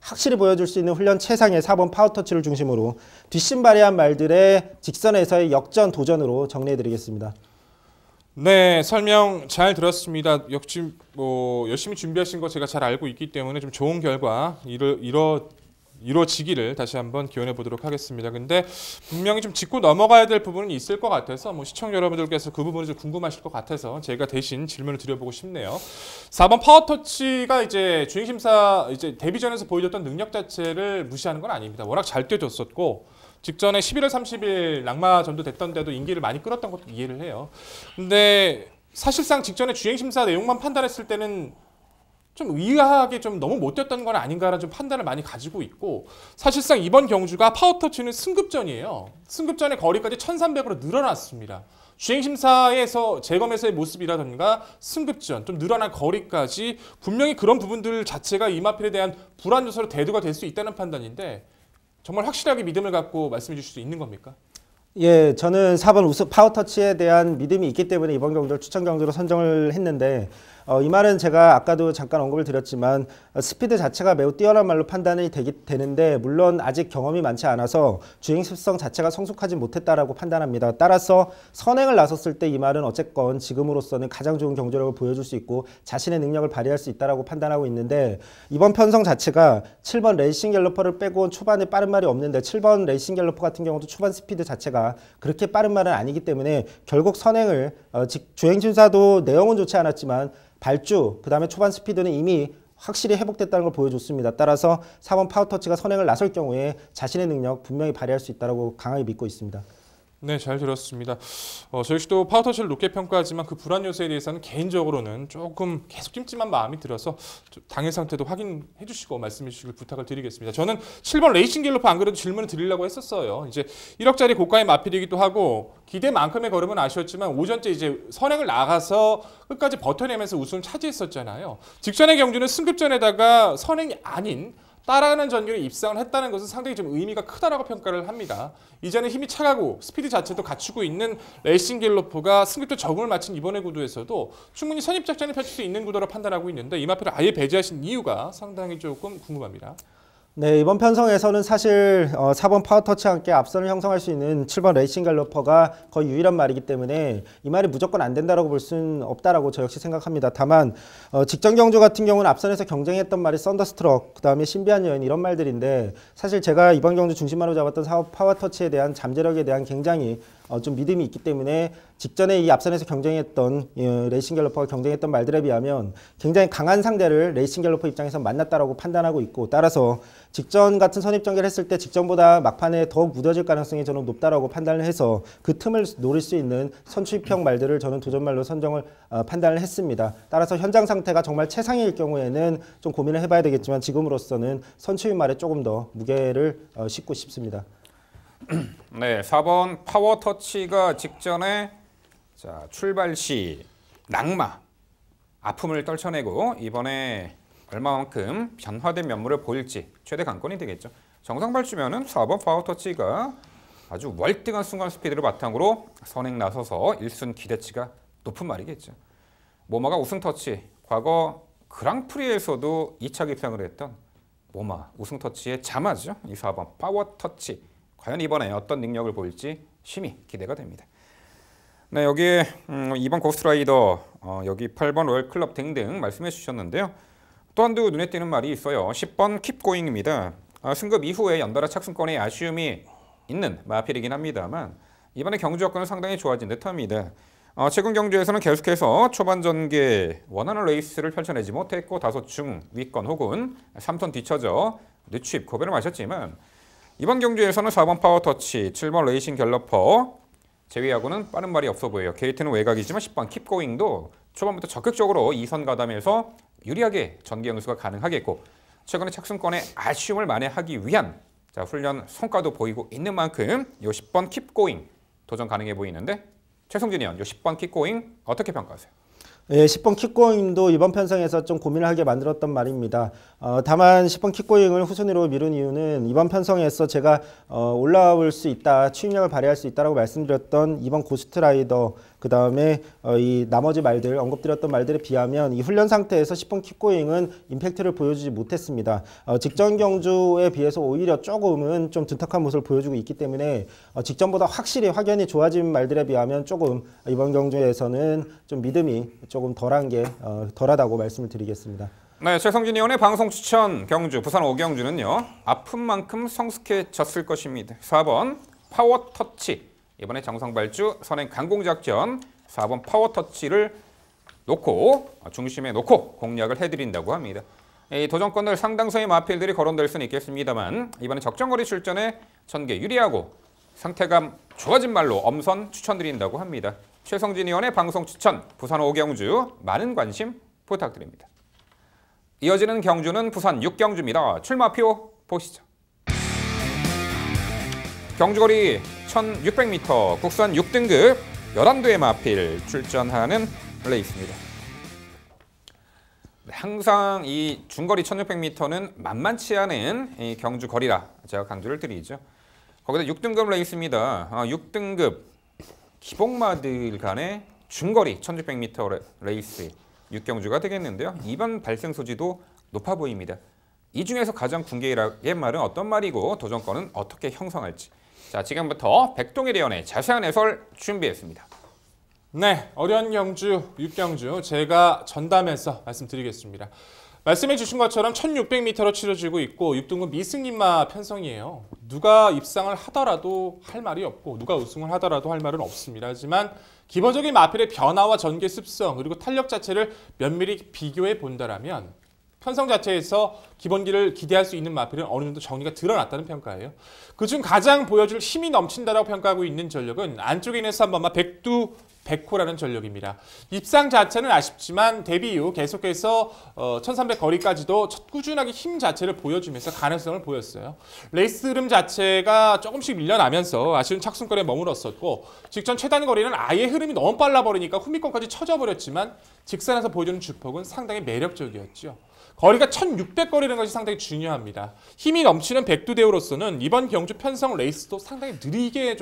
확실히 보여줄 수 있는 훈련 최상의 4번 파워터치를 중심으로 뒷신발이한 말들의 직선에서의 역전 도전으로 정리해드리겠습니다. 네, 설명 잘 들었습니다. 역시 열심히 준비하신 거 제가 잘 알고 있기 때문에 좀 좋은 결과 이루어지기를 다시 한번 기원해 보도록 하겠습니다. 근데 분명히 좀 짚고 넘어가야 될 부분은 있을 것 같아서 시청자 여러분들께서 그 부분이 좀 궁금하실 것 같아서 제가 대신 질문을 드려보고 싶네요. 4번 파워터치가 이제 주행심사 데뷔전에서 보여줬던 능력 자체를 무시하는 건 아닙니다. 워낙 잘 뛰어줬었고 직전에 11월 30일 낙마전도 됐던데도 인기를 많이 끌었던 것도 이해를 해요. 근데 사실상 직전에 주행심사 내용만 판단했을 때는 좀 의아하게 좀 너무 못 뛰었던 건 아닌가라는 좀 판단을 많이 가지고 있고 사실상 이번 경주가 파워터치는 승급전이에요. 승급전의 거리까지 1300으로 늘어났습니다. 주행심사에서 재검에서의 모습이라든가 승급전 좀 늘어난 거리까지 분명히 그런 부분들 자체가 이마필에 대한 불안 요소로 대두가 될 수 있다는 판단인데 정말 확실하게 믿음을 갖고 말씀해 주실 수 있는 겁니까? 예, 저는 4번 파워터치에 대한 믿음이 있기 때문에 이번 경주를 추천 경주로 선정을 했는데 이 말은 제가 아까도 잠깐 언급을 드렸지만 스피드 자체가 매우 뛰어난 말로 판단이 되는데 물론 아직 경험이 많지 않아서 주행 습성 자체가 성숙하지 못했다라고 판단합니다. 따라서 선행을 나섰을 때 이 말은 어쨌건 지금으로서는 가장 좋은 경주력을 보여줄 수 있고 자신의 능력을 발휘할 수 있다라고 판단하고 있는데 이번 편성 자체가 7번 레이싱 갤러퍼를 빼고 초반에 빠른 말이 없는데 7번 레이싱 갤러퍼 같은 경우도 초반 스피드 자체가 그렇게 빠른 말은 아니기 때문에 결국 선행을 주행 심사도 내용은 좋지 않았지만 발주 그다음에 초반 스피드는 이미 확실히 회복됐다는 걸 보여줬습니다. 따라서 4번 파워터치가 선행을 나설 경우에 자신의 능력 분명히 발휘할 수 있다고 강하게 믿고 있습니다. 네, 잘 들었습니다. 저 역시도 파워터치를 높게 평가하지만 그 불안 요소에 대해서는 개인적으로는 조금 계속 찜찜한 마음이 들어서 당일 상태도 확인해 주시고 말씀해 주시길 부탁을 드리겠습니다. 저는 7번 레이싱 갤러퍼 안 그래도 질문을 드리려고 했었어요. 이제 1억짜리 고가의 마필이기도 하고 기대만큼의 걸음은 아쉬웠지만 오전째 이제 선행을 나가서 끝까지 버텨내면서 우승을 차지했었잖아요. 직전의 경주는 승급전에다가 선행이 아닌 따라가는 전결에 입상을 했다는 것은 상당히 좀 의미가 크다라고 평가를 합니다. 이제는 힘이 차가고 스피드 자체도 갖추고 있는 레이싱 갤러퍼가 승급전 적응을 마친 이번의 구도에서도 충분히 선입작전을 펼칠 수 있는 구도로 판단하고 있는데 이 마필을 아예 배제하신 이유가 상당히 조금 궁금합니다. 네, 이번 편성에서는 사실 4번 파워터치와 함께 앞선을 형성할 수 있는 7번 레이싱 갤러퍼가 거의 유일한 말이기 때문에 이 말이 무조건 안 된다라고 볼 수는 없다라고 저 역시 생각합니다. 다만 직전 경주 같은 경우는 앞선에서 경쟁했던 말이 썬더스트럭, 그다음에 신비한 여인 이런 말들인데 사실 제가 이번 경주 중심으로 잡았던 4번 파워터치에 대한 잠재력에 대한 굉장히 좀 믿음이 있기 때문에 직전에 이 앞선에서 경쟁했던 레이싱 갤러퍼가 경쟁했던 말들에 비하면 굉장히 강한 상대를 레이싱 갤러퍼 입장에서 만났다라고 판단하고 있고 따라서 직전 같은 선입전개를 했을 때 직전보다 막판에 더욱 무뎌질 가능성이 저는 높다라고 판단을 해서 그 틈을 노릴 수 있는 선취평 말들을 저는 도전말로 선정을 판단을 했습니다. 따라서 현장 상태가 정말 최상일 경우에는 좀 고민을 해봐야 되겠지만 지금으로서는 선취인 말에 조금 더 무게를 싣고 싶습니다. 네, 4번 파워터치가 직전에 출발 시 낙마, 아픔을 떨쳐내고 이번에 얼마만큼 변화된 면모를 보일지 최대 관건이 되겠죠. 정상 발주면은 4번 파워터치가 아주 월등한 순간 스피드를 바탕으로 선행 나서서 1순 기대치가 높은 말이겠죠. 모마가 우승 터치, 과거 그랑프리에서도 2차 입상을 했던 모마 우승 터치의 자마죠. 이 4번 파워터치. 과연 이번에 어떤 능력을 보일지 심히 기대가 됩니다. 네, 여기에 2번 고스트라이더, 여기 8번 로열클럽 등등 말씀해 주셨는데요. 또 한두 눈에 띄는 말이 있어요. 10번 킵고잉입니다. 승급 이후에 연달아 착승권에 아쉬움이 있는 마필이긴 합니다만 이번에 경주 여건은 상당히 좋아진 듯합니다. 최근 경주에서는 계속해서 초반 전개 원하는 레이스를 펼쳐내지 못했고 다소 중위권 혹은 3톤 뒤쳐져 늦추입 고배를 마셨지만 이번 경주에서는 4번 파워터치, 7번 레이싱 갤러퍼 제외하고는 빠른 말이 없어 보여요. 게이트는 외곽이지만 10번 킵고잉도 초반부터 적극적으로 2선 가담해서 유리하게 전개 연수가 가능하겠고 최근에 착승권에 아쉬움을 만회하기 위한 훈련 성과도 보이고 있는 만큼 이 10번 킵고잉 도전 가능해 보이는데 최성진 의원, 이 10번 킵고잉 어떻게 평가하세요? 예, 10번 킥고잉도 이번 편성에서 좀 고민을 하게 만들었던 말입니다. 다만 10번 킥고잉을 후순위로 미룬 이유는 이번 편성에서 제가 올라올 수 있다, 추진력을 발휘할 수 있다라고 말씀드렸던 이번 고스트라이더 그 다음에 이 나머지 말들 언급드렸던 말들에 비하면 이 훈련 상태에서 10번 킥고잉은 임팩트를 보여주지 못했습니다. 직전 경주에 비해서 오히려 조금은 좀 둔탁한 모습을 보여주고 있기 때문에 직전보다 확실히 확연히 좋아진 말들에 비하면 조금 이번 경주에서는 좀 믿음이 조금 덜하다고 말씀을 드리겠습니다. 네, 최성진 의원의 방송 추천 경주 부산 5경주는요. 아픈 만큼 성숙해졌을 것입니다. 4번 파워터치. 이번에 정상 발주 선행 강공작전 4번 파워터치를 중심에 놓고 공략을 해드린다고 합니다. 이 도전권들 상당수의 마필들이 거론될 수는 있겠습니다만 이번에 적정거리 출전에 전개 유리하고 상태감 좋아진 말로 엄선 추천드린다고 합니다. 최성진 의원의 방송 추천 부산 5경주 많은 관심 부탁드립니다. 이어지는 경주는 부산 6경주입니다. 출마표 보시죠. 경주거리 1600m 국산 6등급 11대의 마필 출전하는 레이스입니다. 항상 이 중거리 1600m는 만만치 않은 이 경주 거리라 제가 강조를 드리죠. 거기다 6등급 레이스입니다. 6등급 기복마들 간의 중거리 1600m 레이스 6경주가 되겠는데요. 2번 발생 소지도 높아 보입니다. 이 중에서 가장 궁계의 말은 어떤 말이고 도전권은 어떻게 형성할지. 자, 지금부터 백동일 의원의 자세한 해설 준비했습니다. 네, 어려운 경주, 6경주 제가 전담해서 말씀드리겠습니다. 말씀해 주신 것처럼 1600m로 치러지고 있고 6등급 미승인마 편성이에요. 누가 입상을 하더라도 할 말이 없고 누가 우승을 하더라도 할 말은 없습니다. 하지만 기본적인 마필의 변화와 전개 습성 그리고 탄력 자체를 면밀히 비교해 본다라면 편성 자체에서 기본기를 기대할 수 있는 마필은 어느 정도 정리가 드러났다는 평가예요. 그중 가장 보여줄 힘이 넘친다라고 평가하고 있는 전력은 안쪽에 있는 3번마 백두 백호라는 전력입니다. 입상 자체는 아쉽지만 데뷔 이후 계속해서 1300 거리까지도 꾸준하게 힘 자체를 보여주면서 가능성을 보였어요. 레이스 흐름 자체가 조금씩 밀려나면서 아쉬운 착순거리에 머물렀었고 직전 최단 거리는 아예 흐름이 너무 빨라버리니까 후미권까지 쳐져버렸지만 직선에서 보여주는 주폭은 상당히 매력적이었죠. 거리가 1600거리라는 것이 상당히 중요합니다. 힘이 넘치는 백두대우로서는 이번 경주 편성 레이스도 상당히 느리게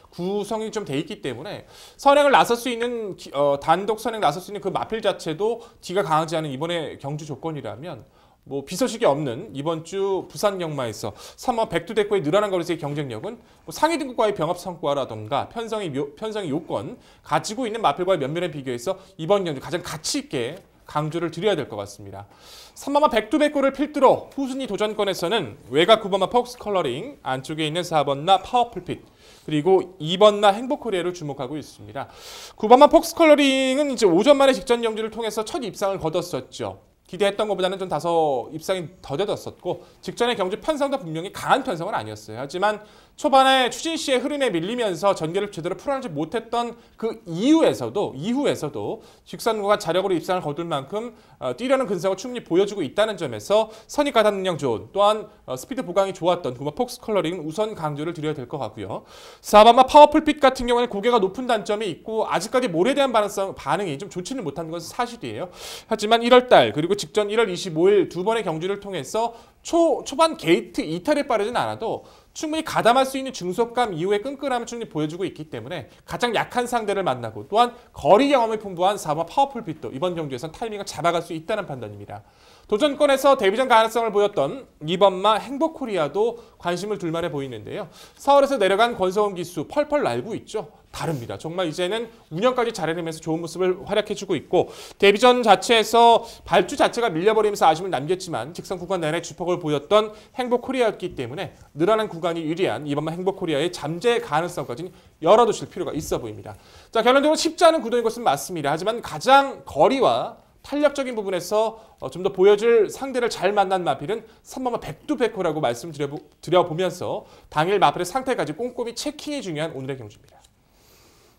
구성이 좀 돼 있기 때문에 선행을 나설 수 있는 단독 선행 나설 수 있는 그 마필 자체도 뒤가 강하지 않은 이번의 경주 조건이라면 뭐 비서식이 없는 이번 주 부산 경마에서 3번 백두대구의 늘어난 거리에서의 경쟁력은 뭐 상위 등급과의 병합 성과라던가 편성의 요건 가지고 있는 마필과의 면밀한 비교에서 이번 경주 가장 가치 있게 강조를 드려야 될 것 같습니다. 3번마 백두백구를 필두로 후순위 도전권에서는 외곽 9번마 폭스 컬러링, 안쪽에 있는 4번마 파워풀핏, 그리고 2번마 행복코리아를 주목하고 있습니다. 9번마 폭스 컬러링은 이제 오전 만에 직전 경주를 통해서 첫 입상을 거뒀었죠. 기대했던 것보다는 좀 다소 입상이 더뎌졌었고 직전의 경주 편성도 분명히 강한 편성은 아니었어요. 하지만 초반에 추진 씨의 흐름에 밀리면서 전개를 제대로 풀어내지 못했던 그 이후에서도 직선과 자력으로 입상을 거둘 만큼 뛰려는 근성을 충분히 보여주고 있다는 점에서 선입 가담 능력 좋은 또한 스피드 보강이 좋았던 9번 폭스 컬러링은 우선 강조를 드려야 될 것 같고요. 4번마 파워풀핏 같은 경우에는 고개가 높은 단점이 있고 아직까지 몰에 대한 반응이 좀 좋지는 못한 것은 사실이에요. 하지만 1월달 그리고 직전 1월 25일 두 번의 경주를 통해서 초반 게이트 이탈에 빠르진 않아도 충분히 가담할 수 있는 중속감 이후의 끈끈함을 충분히 보여주고 있기 때문에 가장 약한 상대를 만나고 또한 거리 경험이 풍부한 4번 파워풀핏도 이번 경주에선 타이밍을 잡아갈 수 있다는 판단입니다. 도전권에서 데뷔전 가능성을 보였던 2번마 행복코리아도 관심을 둘 만해 보이는데요. 서울에서 내려간 권서원 기수 펄펄 날고 있죠. 다릅니다. 정말 이제는 운영까지 잘해내면서 좋은 모습을 활약해주고 있고 데뷔전 자체에서 발주 자체가 밀려버리면서 아쉬움을 남겼지만 직선 구간 내내 주폭을 보였던 행복코리아였기 때문에 늘어난 구간이 유리한 이번만 행복코리아의 잠재 가능성까지는 열어두실 필요가 있어 보입니다. 자, 결론적으로 쉽지 않은 구도인 것은 맞습니다. 하지만 가장 거리와 탄력적인 부분에서 좀 더 보여줄 상대를 잘 만난 마필은 3번마 백두백호라고 말씀드려보면서 당일 마필의 상태까지 꼼꼼히 체킹이 중요한 오늘의 경주입니다.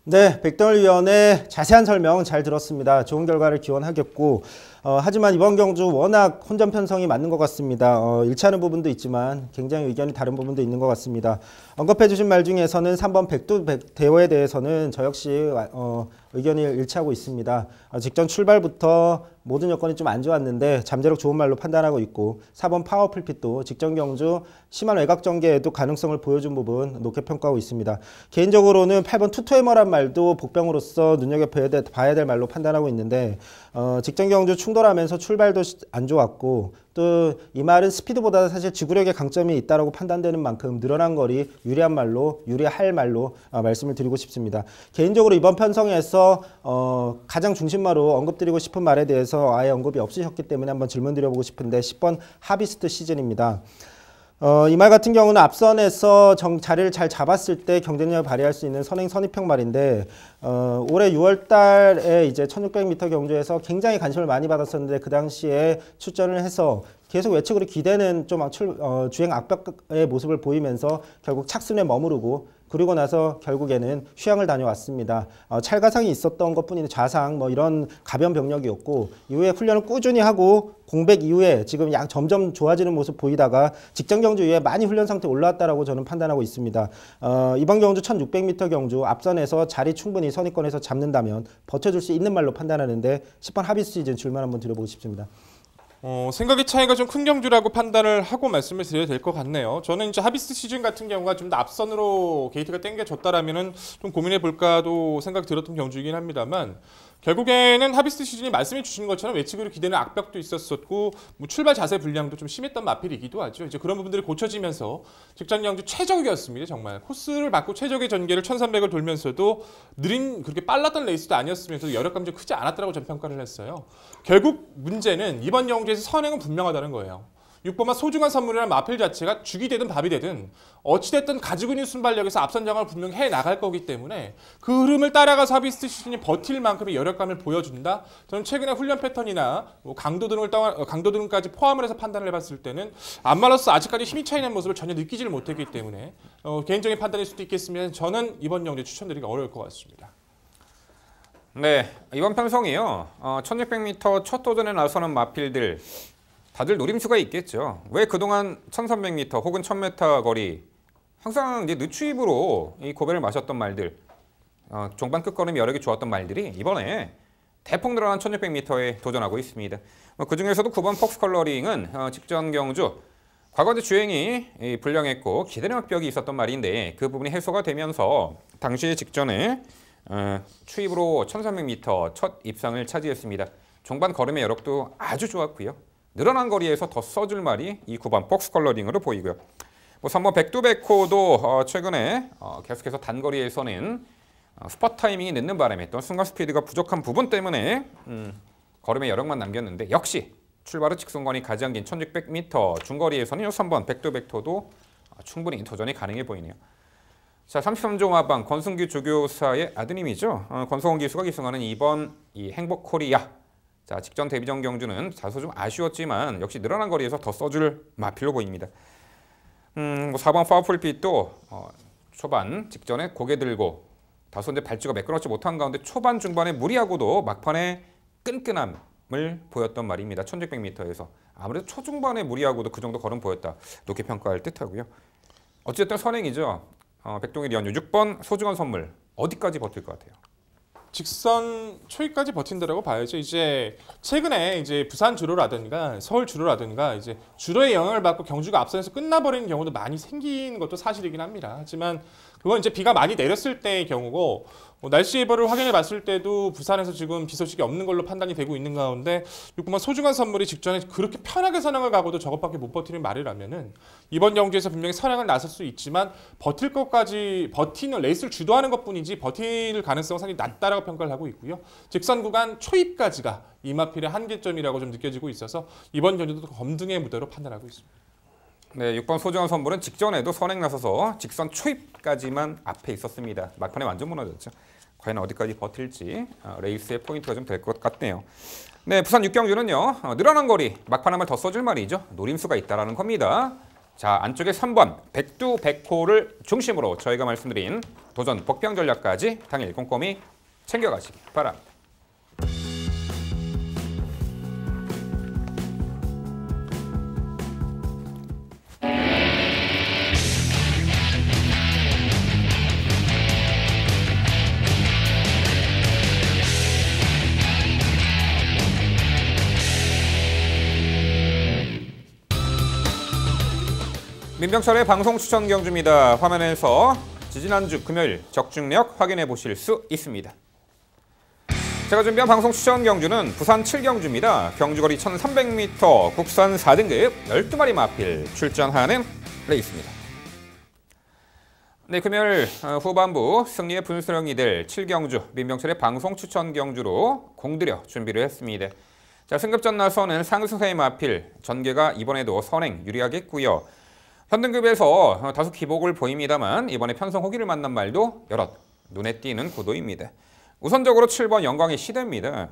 네, 백동일 위원의 자세한 설명 잘 들었습니다. 좋은 결과를 기원하겠고 하지만 이번 경주 워낙 혼전 편성이 맞는 것 같습니다. 일치하는 부분도 있지만 굉장히 의견이 다른 부분도 있는 것 같습니다. 언급해 주신 말 중에서는 3번 백두대호에 대해서는 저 역시 의견이 일치하고 있습니다. 직전 출발부터 모든 여건이 좀 안 좋았는데 잠재력 좋은 말로 판단하고 있고 4번 파워풀핏도 직전 경주 심한 외곽 전개에도 가능성을 보여준 부분 높게 평가하고 있습니다. 개인적으로는 8번 투투해머란 말도 복병으로서 눈여겨봐야 될 말로 판단하고 있는데 직전 경주 충돌하면서 출발도 안 좋았고 또 이 말은 스피드보다 사실 지구력의 강점이 있다고 판단되는 만큼 늘어난 거리 유리할 말로 말씀을 드리고 싶습니다. 개인적으로 이번 편성에서 가장 중심마로 언급드리고 싶은 말에 대해서 아예 언급이 없으셨기 때문에 한번 질문 드려보고 싶은데 10번 하비스트 시즌입니다. 이 말 같은 경우는 앞선에서 자리를 잘 잡았을 때 경쟁력을 발휘할 수 있는 선행 선입형 말인데 올해 6월 달에 이제 1600m 경주에서 굉장히 관심을 많이 받았었는데 그 당시에 출전을 해서 계속 외측으로 기대는 좀 주행 악벽의 모습을 보이면서 결국 착순에 머무르고 그리고 나서 결국에는 휴양을 다녀왔습니다. 찰가상이 있었던 것뿐인 좌상 이런 가변 병력이었고 이후에 훈련을 꾸준히 하고 공백 이후에 지금 점점 좋아지는 모습 보이다가 직전 경주 이후에 많이 훈련 상태 올라왔다라고 저는 판단하고 있습니다. 이번 경주 1600m 경주 앞선에서 자리 충분히 선입권에서 잡는다면 버텨줄 수 있는 말로 판단하는데 10번 하비스 시즌 질문 한번 드려보고 싶습니다. 생각의 차이가 좀 큰 경주라고 판단을 하고 말씀을 드려야 될 것 같네요. 저는 이제 하비스트 시즌 같은 경우가 좀 더 앞선으로 게이트가 땡겨졌다라면은 좀 고민해 볼까도 생각 들었던 경주이긴 합니다만 결국에는 하비스트 시즌이 말씀해 주신 것처럼 외측으로 기대는 악벽도 있었었고 뭐 출발 자세 불량도 좀 심했던 마필이기도 하죠. 이제 그런 부분들이 고쳐지면서 직전 경주 최적이었습니다. 정말 코스를 받고 최적의 전개를 1300을 돌면서도 느린 그렇게 빨랐던 레이스도 아니었으면서도 여력감이 좀 크지 않았다고 전평가를 했어요. 결국 문제는 이번 경주에서 선행은 분명하다는 거예요. 6번만 소중한 선물이라는 마필 자체가 죽이 되든 밥이 되든 어찌됐든 가지고 있는 순발력에서 앞선 장을 분명히 해나갈 거기 때문에 그 흐름을 따라가서 하비스트 시즌이 버틸 만큼의 여력감을 보여준다. 저는 최근에 훈련 패턴이나 뭐 강도 등까지 포함을 해서 판단을 해봤을 때는 안마로서 아직까지 힘이 차이는 모습을 전혀 느끼지를 못했기 때문에 개인적인 판단일 수도 있겠으면 저는 이번 경기에 추천드리기 어려울 것 같습니다. 네, 이번 편성이요. 1600m 첫 도전에 나서는 마필들 다들 노림수가 있겠죠. 왜 그동안 1300m 혹은 1000m 거리 항상 이제 늦추입으로 이 고배를 마셨던 말들, 종반 끝걸음이 여력이 좋았던 말들이 이번에 대폭 늘어난 1600m에 도전하고 있습니다. 그 중에서도 9번 폭스 컬러링은 직전 경주 과거 이제 주행이 불량했고 기대는 악벽이 있었던 말인데 그 부분이 해소가 되면서 당시 직전에 추입으로 1300m 첫 입상을 차지했습니다. 종반 걸음의 여력도 아주 좋았고요. 늘어난 거리에서 더 써줄 말이 이 9번 폭스 컬러링으로 보이고요. 뭐 3번 백두백호도 최근에 계속해서 단거리에서는 스팟 타이밍이 늦는 바람에 또 순간 스피드가 부족한 부분 때문에 걸음의 여력만 남겼는데 역시 출발 후 직선거리 가장 긴 1600m 중거리에서는 3번 백두백호도 충분히 도전이 가능해 보이네요. 자, 33종 하방 권승규 조교사의 아드님이죠. 권성원 기수가 기승하는 이번 이 행복 코리아. 자, 직전 데뷔전 경주는 다소 좀 아쉬웠지만 역시 늘어난 거리에서 더 써줄 마필로 보입니다. 뭐 4번 파워풀빛도 초반 직전에 고개 들고 다소 이제 발주가 매끄럽지 못한 가운데 초반 중반에 무리하고도 막판에 끈끈함을 보였던 말입니다. 1600m에서 아무래도 초중반에 무리하고도 그 정도 걸음 보였다. 높게 평가할 듯하고요. 어쨌든 선행이죠. 백동일 연유 6번 소중한 선물 어디까지 버틸 것 같아요? 직선 초입까지 버틴다라고 봐야죠. 이제 최근에 이제 부산 주로라든가 서울 주로라든가 이제 주로의 영향을 받고 경주가 앞선에서 끝나버리는 경우도 많이 생기는 것도 사실이긴 합니다. 하지만 그건 이제 비가 많이 내렸을 때의 경우고 날씨 예보를 확인해 봤을 때도 부산에서 지금 비 소식이 없는 걸로 판단이 되고 있는 가운데 6번만 소중한 선물이 직전에 그렇게 편하게 선행을 가고도 저것밖에 못 버티는 말이라면은 이번 경주에서 분명히 선행을 나설 수 있지만 버틸 것까지 버티는 레이스를 주도하는 것뿐이지 버틸 가능성은 상당히 낮다라고 평가를 하고 있고요. 직선 구간 초입까지가 이마필의 한계점이라고 좀 느껴지고 있어서 이번 경주도 검증의 무대로 판단하고 있습니다. 네, 6번 소중한 선물은 직전에도 선행 나서서 직선 초입까지만 앞에 있었습니다. 막판에 완전 무너졌죠. 과연 어디까지 버틸지 레이스의 포인트가 좀 될 것 같네요. 네, 부산 6경주는요. 늘어난 거리, 막판 한번 더 써줄 말이죠. 노림수가 있다라는 겁니다. 자, 안쪽에 3번 백두백호를 중심으로 저희가 말씀드린 도전 복병 전략까지 당일 꼼꼼히 챙겨가시기 바랍니다. 민병철의 방송 추천 경주입니다. 화면에서 지지난주 금요일 적중력 확인해 보실 수 있습니다. 제가 준비한 방송 추천 경주는 부산 7경주입니다. 경주거리 1300m 국산 4등급 12마리 마필 출전하는 레이스입니다. 네, 금요일 후반부 승리의 분수령이 될 7경주 민병철의 방송 추천 경주로 공들여 준비를 했습니다. 자, 승급전 나서는 상승세의 마필 전개가 이번에도 선행 유리하겠고요. 현등급에서 다소 기복을 보입니다만 이번에 편성 호기를 만난 말도 여럿 눈에 띄는 구도입니다. 우선적으로 7번 영광의 시대입니다.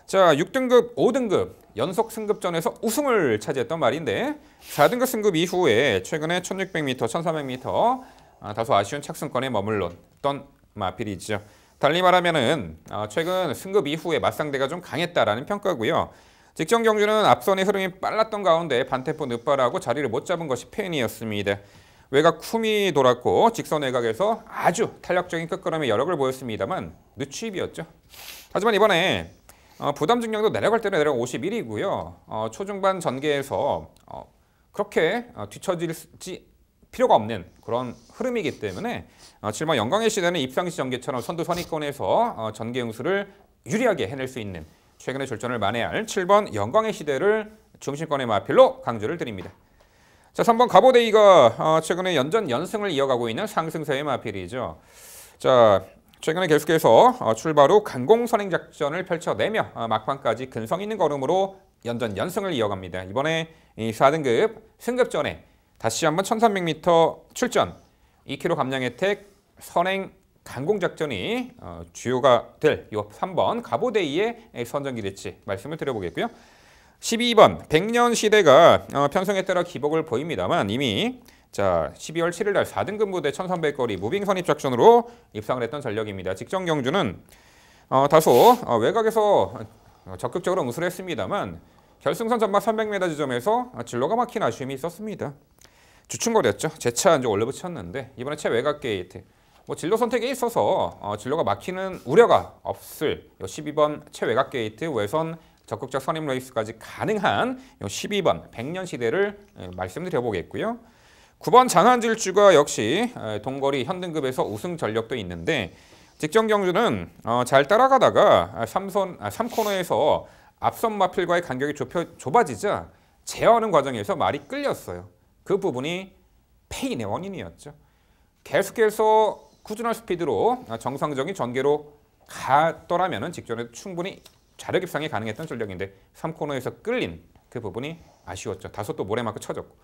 자, 6등급, 5등급 연속 승급전에서 우승을 차지했던 말인데 4등급 승급 이후에 최근에 1600m, 1300m 다소 아쉬운 착승권에 머물렀던 마필이죠. 달리 말하면은 최근 승급 이후에 맞상대가 좀 강했다라는 평가고요. 직전 경주는 앞선의 흐름이 빨랐던 가운데 반템포 늦발하고 자리를 못 잡은 것이 패인이었습니다. 외곽 쿰이 돌았고 직선 외곽에서 아주 탄력적인 끝걸음의 여력을 보였습니다만 늦추입이었죠. 하지만 이번에 부담 증량도 내려갈 때는 내려가 51이고요. 초중반 전개에서 그렇게 뒤처질지 필요가 없는 그런 흐름이기 때문에 7번 영광의 시대는 입상시 전개처럼 선두 선위권에서 전개 응수를 유리하게 해낼 수 있는 최근에 출전을 만회할 7번 영광의 시대를 중심권의 마필로 강조를 드립니다. 자, 3번 가보데이가 최근에 연전 연승을 이어가고 있는 상승세의 마필이죠. 자, 최근에 계속해서 출발 후 강공선행 작전을 펼쳐내며 막판까지 근성 있는 걸음으로 연전 연승을 이어갑니다. 이번에 이 4등급 승급전에 다시 한번 1300m 출전, 2km 감량 혜택, 선행 강공 작전이 주요가 될 이 3번 가보데이의 선정기 될지 말씀을 드려보겠고요. 12번 백년시대가 편성에 따라 기복을 보입니다만 이미 자 12월 7일 날 4등급 무대 1300거리 무빙 선입 작전으로 입상을 했던 전력입니다. 직전 경주는 다소 외곽에서 적극적으로 응수를 했습니다만 결승선 전방 300m 지점에서 진로가 막힌 아쉬움이 있었습니다. 주춤거렸죠. 재차 이제 올려붙였는데 이번에 최외곽 게이트 진로 선택에 있어서 진로가 막히는 우려가 없을 12번 최외곽 게이트 외선 적극적 선임 레이스까지 가능한 12번 백년시대를 말씀드려보겠고요. 9번 장한질주가 역시 동거리 현등급에서 우승 전력도 있는데 직전 경주는 잘 따라가다가 3코너에서 앞선 마필과의 간격이 좁아지자 제어하는 과정에서 말이 끌렸어요. 그 부분이 페인의 원인이었죠. 계속해서 꾸준한 스피드로 정상적인 전개로 갔더라면 직전에 충분히 좌력 입상이 가능했던 전력인데 3코너에서 끌린 그 부분이 아쉬웠죠. 다소 또 모래만큼 쳐졌고.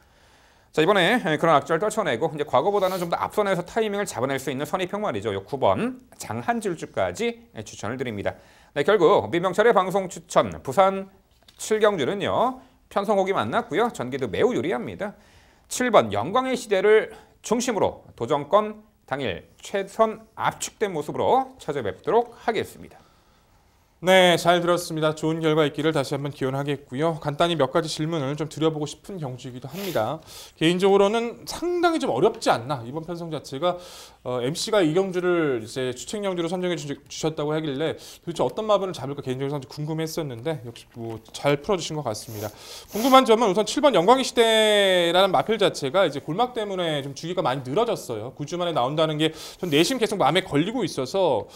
자, 이번에 그런 악재를 떨쳐내고 이제 과거보다는 좀 더 앞선에서 타이밍을 잡아낼 수 있는 선입형 말이죠. 요 9번 장한질주까지 추천을 드립니다. 네, 결국 민병철의 방송 추천 부산 7경주는요. 편성호기 만났고요. 전기도 매우 유리합니다. 7번 영광의 시대를 중심으로 도전권 당일 최선 압축된 모습으로 찾아뵙도록 하겠습니다. 네, 잘 들었습니다. 좋은 결과 있기를 다시 한번 기원하겠고요. 간단히 몇 가지 질문을 좀 드려보고 싶은 경주이기도 합니다. 개인적으로는 상당히 좀 어렵지 않나 이번 편성 자체가 MC가 이 경주를 이제 추천 경주로 선정해 주셨다고 하길래 도대체 어떤 마블을 잡을까 개인적으로 궁금했었는데 역시 뭐 잘 풀어주신 것 같습니다. 궁금한 점은 우선 7번 영광의 시대라는 마필 자체가 이제 골막 때문에 좀 주기가 많이 늘어졌어요. 9주 만에 나온다는 게 전 내심 계속 마음에 걸리고 있어서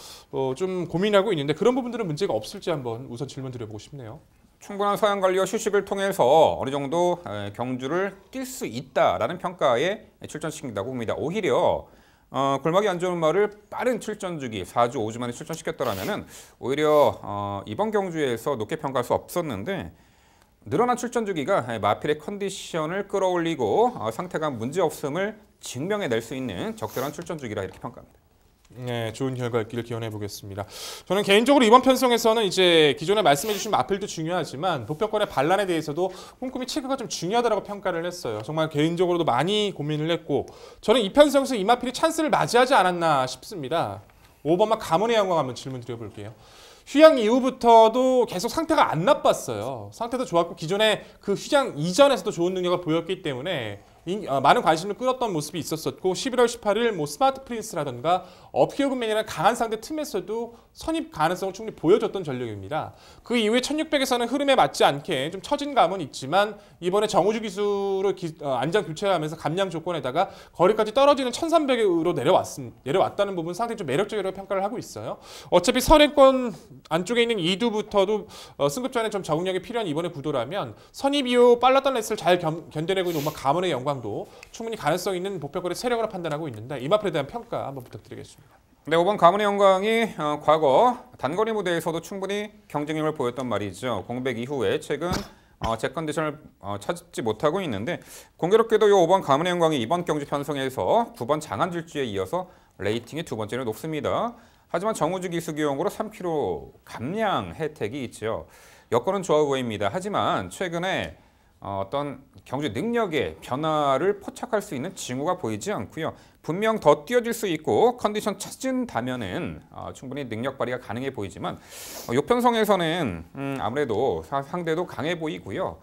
좀 고민하고 있는데 그런 부분들은 문제가 없을지 한번 우선 질문 드려보고 싶네요. 충분한 서양 관리와 휴식을 통해서 어느 정도 경주를 뛸 수 있다라는 평가에 출전시킨다고 봅니다. 오히려 골막이 안 좋은 말을 빠른 출전 주기 4주, 5주 만에 출전시켰더라면 오히려 이번 경주에서 높게 평가할 수 없었는데 늘어난 출전 주기가 마필의 컨디션을 끌어올리고 상태가 문제없음을 증명해낼 수 있는 적절한 출전 주기라 이렇게 평가합니다. 네, 좋은 결과 있기를 기원해 보겠습니다. 저는 개인적으로 이번 편성에서는 이제 기존에 말씀해주신 마필도 중요하지만 도표권의 반란에 대해서도 꼼꼼히 체크가 좀 중요하다고 평가를 했어요. 정말 개인적으로도 많이 고민을 했고 저는 이 편성에서 이 마필이 찬스를 맞이하지 않았나 싶습니다. 5번만 가문의 영광 한번 질문 드려볼게요. 휴양 이후부터도 계속 상태가 안 나빴어요. 상태도 좋았고 기존에 그 휴양 이전에서도 좋은 능력을 보였기 때문에 많은 관심을 끌었던 모습이 있었었고 11월 18일 뭐 스마트 프린스라든가 어피어그맨이라는 강한 상대 틈에서도 선입 가능성을 충분히 보여줬던 전력입니다. 그 이후에 1600에서는 흐름에 맞지 않게 좀 처진 감은 있지만 이번에 정우주 기수로 안장 교체하면서 감량 조건에다가 거리까지 떨어지는 1300으로 내려왔다는 부분 상당히 좀 매력적이라고 평가를 하고 있어요. 어차피 선행권 안쪽에 있는 이두부터도 승급전에 좀 적응력이 필요한 이번의 구도라면 선입 이후 빨랐던 레이스를 잘 견뎌내고 있는 가문의 영광도 충분히 가능성 있는 복벽거리 세력으로 판단하고 있는데 이 마필에 대한 평가 한번 부탁드리겠습니다. 네, 5번 가문의 영광이 과거 단거리 무대에서도 충분히 경쟁력을 보였던 말이죠. 공백 이후에 최근 제 컨디션을 찾지 못하고 있는데 공교롭게도 이 5번 가문의 영광이 이번 경주 편성에서 9번 장한질주에 이어서 레이팅이 두 번째로 높습니다. 하지만 정우주 기수 기용으로 3km 감량 혜택이 있죠. 여건은 좋아 보입니다. 하지만 최근에 어떤 경주 능력의 변화를 포착할 수 있는 징후가 보이지 않고요. 분명 더 뛰어질 수 있고 컨디션 찾은다면은 충분히 능력 발휘가 가능해 보이지만 요편성에서는 아무래도 상대도 강해 보이고요.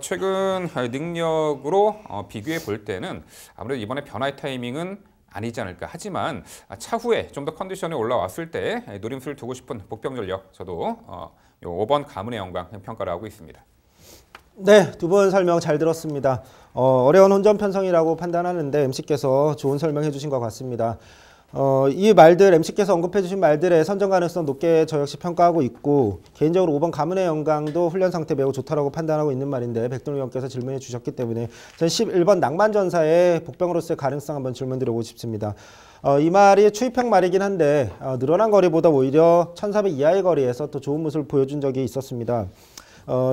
최근 능력으로 비교해 볼 때는 아무래도 이번에 변화의 타이밍은 아니지 않을까. 하지만 차후에 좀 더 컨디션이 올라왔을 때 노림수를 두고 싶은 복병전력 저도 요 5번 가문의 영광 평가를 하고 있습니다. 네, 두 분 설명 잘 들었습니다. 어려운 혼전 편성이라고 판단하는데 MC께서 좋은 설명해 주신 것 같습니다. 이 말들 MC께서 언급해 주신 말들의 선정 가능성 높게 저 역시 평가하고 있고 개인적으로 5번 가문의 영광도 훈련 상태 매우 좋다라고 판단하고 있는 말인데 백동일 의원께서 질문해 주셨기 때문에 전 11번 낭만전사의 복병으로서의 가능성 한번 질문드리고 싶습니다. 이 말이 추입형 말이긴 한데 늘어난 거리보다 오히려 1400 이하의 거리에서 또 좋은 모습을 보여준 적이 있었습니다.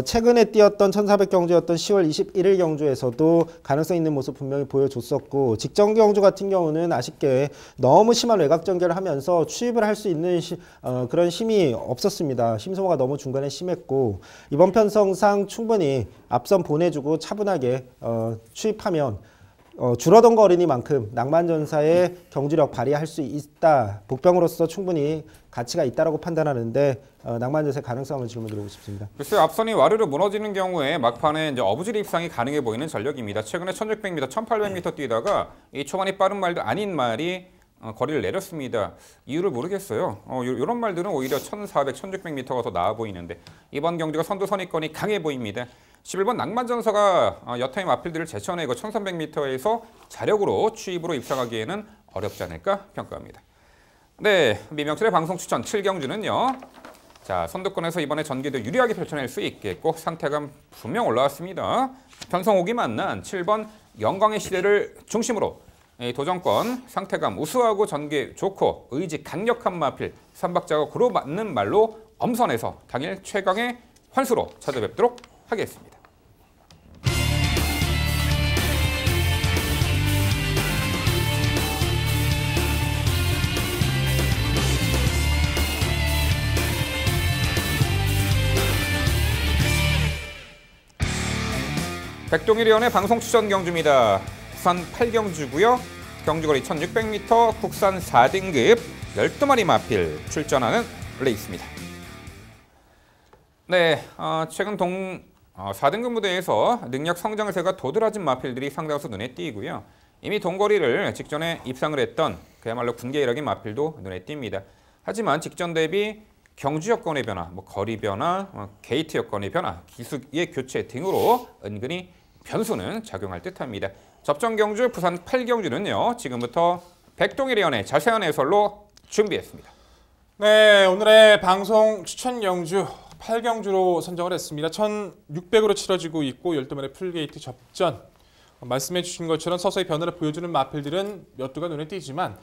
최근에 뛰었던 1400 경주였던 10월 21일 경주에서도 가능성 있는 모습 분명히 보여줬었고 직전 경주 같은 경우는 아쉽게 너무 심한 외곽 전개를 하면서 추입을 할 수 있는 그런 힘이 없었습니다. 힘 소모가 너무 중간에 심했고 이번 편성상 충분히 앞선 보내주고 차분하게 추입하면 줄어든 거리니만큼 낭만전사의 경주력 발휘할 수 있다. 복병으로서 충분히 가치가 있다라고 판단하는데 낭만전사의 가능성을 질문드리고 싶습니다. 글쎄요, 앞선이 와르르 무너지는 경우에 막판에 이제 어부지리 입상이 가능해 보이는 전력입니다. 최근에 1600m, 1800m 뛰다가 이 초반이 빠른 말도 아닌 말이 거리를 내렸습니다. 이유를 모르겠어요. 이런 말들은 오히려 1400, 1600m가 더 나아 보이는데 이번 경주가 선두 선입권이 강해 보입니다. 11번 낭만전사가 여타임 마필들을 제쳐내고 1300m에서 자력으로 추입으로 입상하기에는 어렵지 않을까 평가합니다. 네, 민병철의 방송 추천 7경주는요. 자, 선두권에서 이번에 전개도 유리하게 펼쳐낼 수 있겠고 상태감 분명 올라왔습니다. 편성옥이 만난 7번 영광의 시대를 중심으로 도전권, 상태감 우수하고 전개 좋고 의지 강력한 마필, 삼박자가 고루 맞는 말로 엄선해서 당일 최강의 환수로 찾아뵙도록 하겠습니다. 백동일 의원의 방송 추천 경주입니다. 부산 8경주고요. 경주거리 1600m, 국산 4등급 12마리 마필 출전하는 레이스입니다. 네, 최근 4등급 무대에서 능력 성장세가 도드라진 마필들이 상당수 눈에 띄고요. 이미 동거리를 직전에 입상을 했던 그야말로 군계 이력인 마필도 눈에 띕니다. 하지만 직전 대비 경주 여건의 변화, 거리 변화, 게이트 여건의 변화, 기수의 교체 등으로 은근히 변수는 작용할 듯합니다. 접전 경주 부산 8경주는요. 지금부터 백동일 의원의 자세한 해설로 준비했습니다. 네, 오늘의 방송 추천 경주 8경주로 선정을 했습니다. 1600으로 치러지고 있고 12마리 풀게이트 접전. 말씀해 주신 것처럼 서서히 변화를 보여주는 마필들은 몇 두가 눈에 띄지만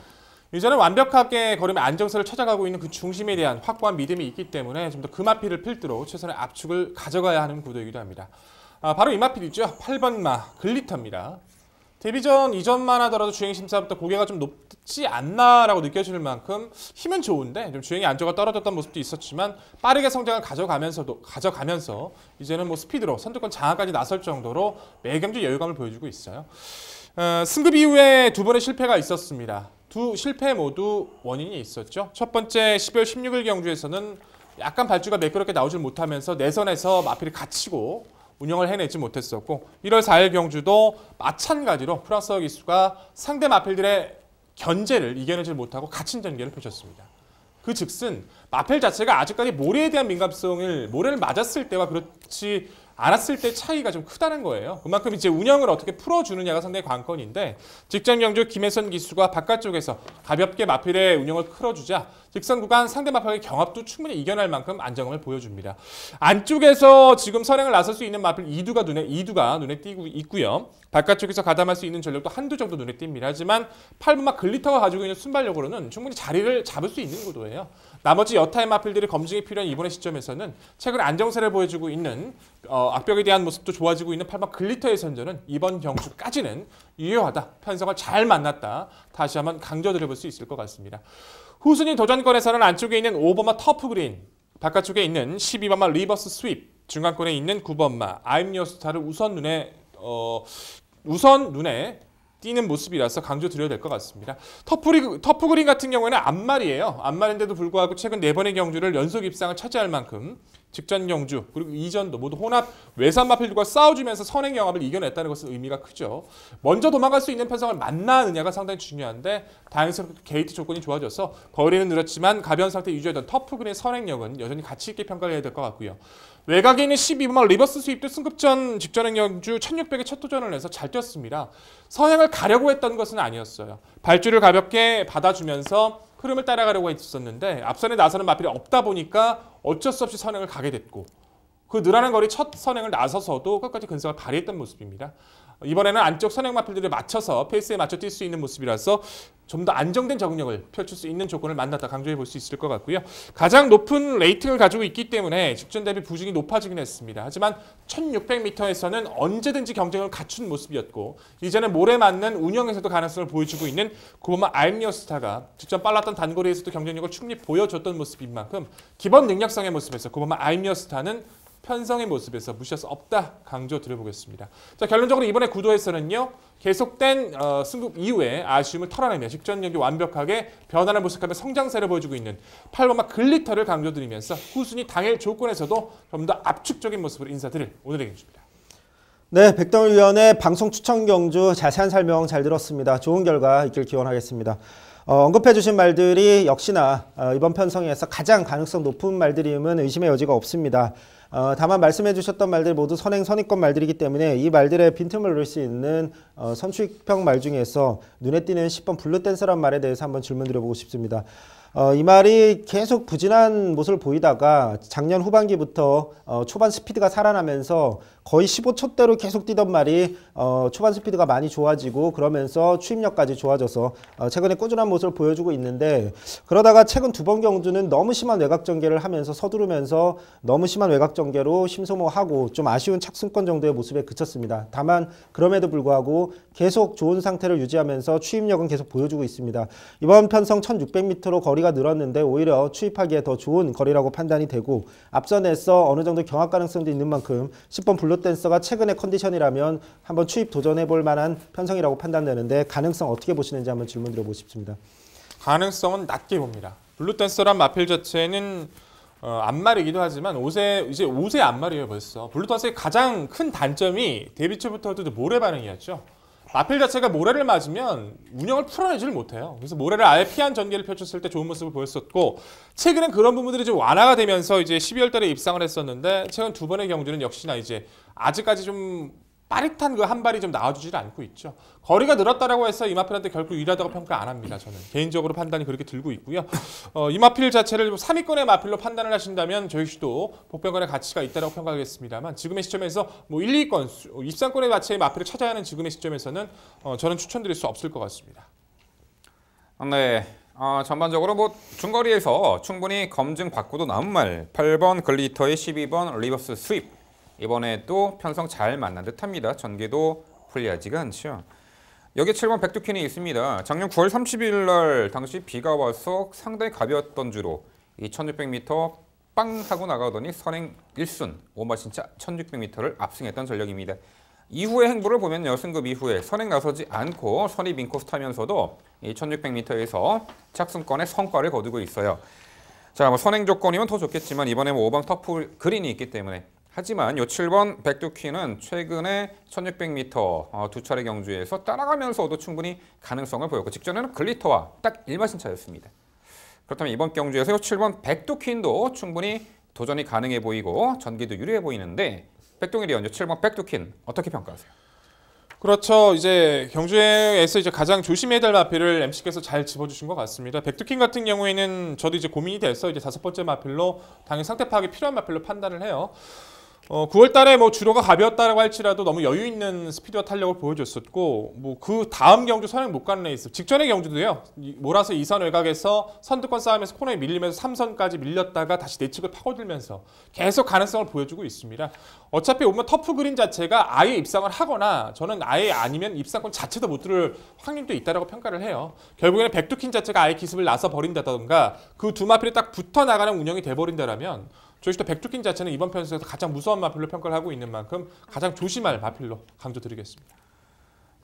이제는 완벽하게 걸음의 안정세를 찾아가고 있는 그 중심에 대한 확고한 믿음이 있기 때문에 좀 더 그 마필을 필두로 최선의 압축을 가져가야 하는 구도이기도 합니다. 바로 이 마필이죠. 8번 마 글리터입니다. 데뷔전 이전만 하더라도 주행 심사부터 고개가 좀 높지 않나라고 느껴질 만큼 힘은 좋은데 좀 주행이 안정화 떨어졌던 모습도 있었지만 빠르게 성장을 가져가면서 이제는 스피드로 선두권 장악까지 나설 정도로 매 경주 여유감을 보여주고 있어요. 승급 이후에 두 번의 실패가 있었습니다. 두 실패 모두 원인이 있었죠. 첫 번째 12월 16일 경주에서는 약간 발주가 매끄럽게 나오질 못하면서 내선에서 마필이 갇히고 운영을 해내지 못했었고 1월 4일 경주도 마찬가지로 프랑스어 기수가 상대 마필들의 견제를 이겨내지 못하고 갇힌 전개를 펼쳤습니다. 그 즉슨 마필 자체가 아직까지 모래에 대한 민감성을 모래를 맞았을 때와 그렇지 않았을 때 차이가 좀 크다는 거예요. 그만큼 이제 운영을 어떻게 풀어주느냐가 상당히 관건인데 직전 경주 김혜선 기수가 바깥쪽에서 가볍게 마필의 운영을 풀어주자 직선 구간 상대 마필의 경합도 충분히 이겨낼 만큼 안정감을 보여줍니다. 안쪽에서 지금 선행을 나설 수 있는 마필 2두가 눈에 띄고 있고요. 바깥쪽에서 가담할 수 있는 전력도 한두 정도 눈에 띕니다. 하지만 8번마 글리터가 가지고 있는 순발력으로는 충분히 자리를 잡을 수 있는 구도예요. 나머지 여타의 마필들이 검증이 필요한 이번의 시점에서는 최근 안정세를 보여주고 있는 악벽에 대한 모습도 좋아지고 있는 8번 글리터의 선전은 이번 경주까지는 유효하다. 편성을 잘 만났다. 다시 한번 강조드려볼 수 있을 것 같습니다. 후순위 도전권에서는 안쪽에 있는 5번마 터프그린, 바깥쪽에 있는 12번마 리버스 스윕, 중간권에 있는 9번마 아임요스타를 우선 눈에 띄는 모습이라서 강조드려야 될 것 같습니다. 터프그린 같은 경우에는 앞말이에요. 앞말인데도 불구하고 최근 4번의 경주를 연속 입상을 차지할 만큼 직전 경주 그리고 이전도 모두 혼합 외산 마필들과 싸워주면서 선행 영합을 이겨냈다는 것은 의미가 크죠. 먼저 도망갈 수 있는 편성을 만나느냐가 상당히 중요한데 다행스럽게 게이트 조건이 좋아져서 거리는 늘었지만 가벼운 상태 유지하던 터프그린의 선행력은 여전히 가치 있게 평가를 해야 될 것 같고요. 외곽에 있는 12번만 리버스 스윕도 승급전 직전행 경주 1600의 첫 도전을 내서 잘 뛰었습니다. 선행을 가려고 했던 것은 아니었어요. 발줄을 가볍게 받아주면서 흐름을 따라가려고 했었는데 앞선에 나서는 마필이 없다 보니까 어쩔 수 없이 선행을 가게 됐고 그 늘어난 거리 첫 선행을 나서서도 끝까지 근성을 발휘했던 모습입니다. 이번에는 안쪽 선행 마필들을 맞춰서 페이스에 맞춰 뛸 수 있는 모습이라서 좀 더 안정된 적응력을 펼칠 수 있는 조건을 만났다 강조해 볼 수 있을 것 같고요. 가장 높은 레이팅을 가지고 있기 때문에 직전 대비 부진이 높아지긴 했습니다. 하지만 1600m에서는 언제든지 경쟁을 갖춘 모습이었고 이제는 몰에 맞는 운영에서도 가능성을 보여주고 있는 구본마 알미어스타가 직전 빨랐던 단거리에서도 경쟁력을 충분히 보여줬던 모습인 만큼 기본 능력성의 모습에서 구본마 알미어스타는 편성의 모습에서 무시할 수 없다 강조 드려보겠습니다. 자, 결론적으로 이번에 구도에서는요. 계속된 승급 이후에 아쉬움을 털어내며 직전 경기 완벽하게 변화를 모색하며 성장세를 보여주고 있는 8번마 글리터를 강조드리면서 후순위 당일 조건에서도 좀 더 압축적인 모습으로 인사드릴 오늘의 경주입니다. 네, 백동일 위원의 방송 추천 경주 자세한 설명 잘 들었습니다. 좋은 결과 있길 기원하겠습니다. 언급해 주신 말들이 역시나 이번 편성에서 가장 가능성 높은 말들임은 의심의 여지가 없습니다. 다만 말씀해 주셨던 말들 모두 선행 선입권 말들이기 때문에 이 말들의 빈틈을 노릴 수 있는 선출평 말 중에서 눈에 띄는 10번 블루댄서란 말에 대해서 한번 질문 드려보고 싶습니다. 이 말이 계속 부진한 모습을 보이다가 작년 후반기부터 초반 스피드가 살아나면서 거의 15초대로 계속 뛰던 말이 초반 스피드가 많이 좋아지고 그러면서 추임력까지 좋아져서 최근에 꾸준한 모습을 보여주고 있는데 그러다가 최근 두 번 경주는 너무 심한 외곽 전개를 하면서 서두르면서 너무 심한 외곽 전개로 심소모하고 좀 아쉬운 착승권 정도의 모습에 그쳤습니다. 다만 그럼에도 불구하고 계속 좋은 상태를 유지하면서 추임력은 계속 보여주고 있습니다. 이번 편성 1600m로 거리가 늘었는데 오히려 추입하기에 더 좋은 거리라고 판단이 되고 앞선에서 어느 정도 경합 가능성도 있는 만큼 10번 블루댄서가 최근의 컨디션이라면 한번 추입 도전해볼 만한 편성이라고 판단되는데 가능성 어떻게 보시는지 한번 질문 드려보고 싶습니다. 가능성은 낮게 봅니다. 블루댄서란 마필 자체는 안말이기도 하지만 이제 5세 안말이에요 벌써. 블루댄서의 가장 큰 단점이 데뷔 초부터도 모래 반응이었죠. 마필 자체가 모래를 맞으면 운영을 풀어내지를 못해요. 그래서 모래를 아예 피한 전개를 펼쳤을 때 좋은 모습을 보였었고 최근엔 그런 부분들이 좀 완화가 되면서 이제 12월 달에 입상을 했었는데 최근 두 번의 경주는 역시나 이제 아직까지 좀 빠릿한 그 한 발이 좀 나와주질 않고 있죠. 거리가 늘었다라고 해서 이마필한테 결코 유리하다고 평가 안 합니다. 저는 개인적으로 판단이 그렇게 들고 있고요. 이마필 자체를 3위권의 마필로 판단을 하신다면 저희 시도 복병권의 가치가 있다고 평가하겠습니다만 지금의 시점에서 뭐 1, 2위권 입상권의 가치의 마필을 찾아야 하는 지금의 시점에서는 저는 추천드릴 수 없을 것 같습니다. 네. 전반적으로 뭐 중거리에서 충분히 검증받고도 남은 말 8번 글리터의 12번 리버스 스윕 이번에 또 편성 잘 만난 듯합니다. 전개도 불리하지가 않죠. 여기 7번 백두킨이 있습니다. 작년 9월 30일 날 당시 비가 와서 상당히 가벼웠던 주로 이 1600m 빵 하고 나가더니 선행 1순 오마신차 1600m를 압승했던 전력입니다. 이후의 행보를 보면요. 승급 이후에 선행 나서지 않고 선입 인코스 타면서도 이 1600m에서 착승권의 성과를 거두고 있어요. 자, 뭐 선행 조건이면 더 좋겠지만 이번에 뭐 5번 터프 그린이 있기 때문에 하지만 요 7번 백두키는 최근에 1600m 두 차례 경주에서 따라가면서도 충분히 가능성을 보였고 직전에는 글리터와 딱 일마신차였습니다. 그렇다면 이번 경주에서 요 7번 백두킨도 충분히 도전이 가능해 보이고 전기도 유리해 보이는데 백동일이 연주 7번 백두킨 어떻게 평가하세요? 그렇죠. 이제 경주에서 이제 가장 조심해야 될 마필을 MC께서 잘 짚어주신 것 같습니다. 백두킨 같은 경우에는 저도 이제 고민이 돼서 이제 5번째 마필로 당연히 상태 파악이 필요한 마필로 판단을 해요. 9월 달에 뭐 주로가 가벼웠다라고 할지라도 너무 여유 있는 스피드와 탄력을 보여줬었고 뭐 그 다음 경주 선행 못 가는 레이스 직전의 경주도요. 몰아서 2선 외곽에서 선두권 싸움에서 코너에 밀리면서 3선까지 밀렸다가 다시 내측을 파고들면서 계속 가능성을 보여주고 있습니다. 어차피 오면 터프 그린 자체가 아예 입상을 하거나 저는 아예 아니면 입상권 자체도 못 들을 확률도 있다라고 평가를 해요. 결국에는 백두킨 자체가 아예 기습을 나서 버린다던가 그 두 마필이 딱 붙어 나가는 운영이 돼버린다라면 저희도 백두킨 자체는 이번 편에서 가장 무서운 마필로 평가를 하고 있는 만큼 가장 조심할 마필로 강조드리겠습니다.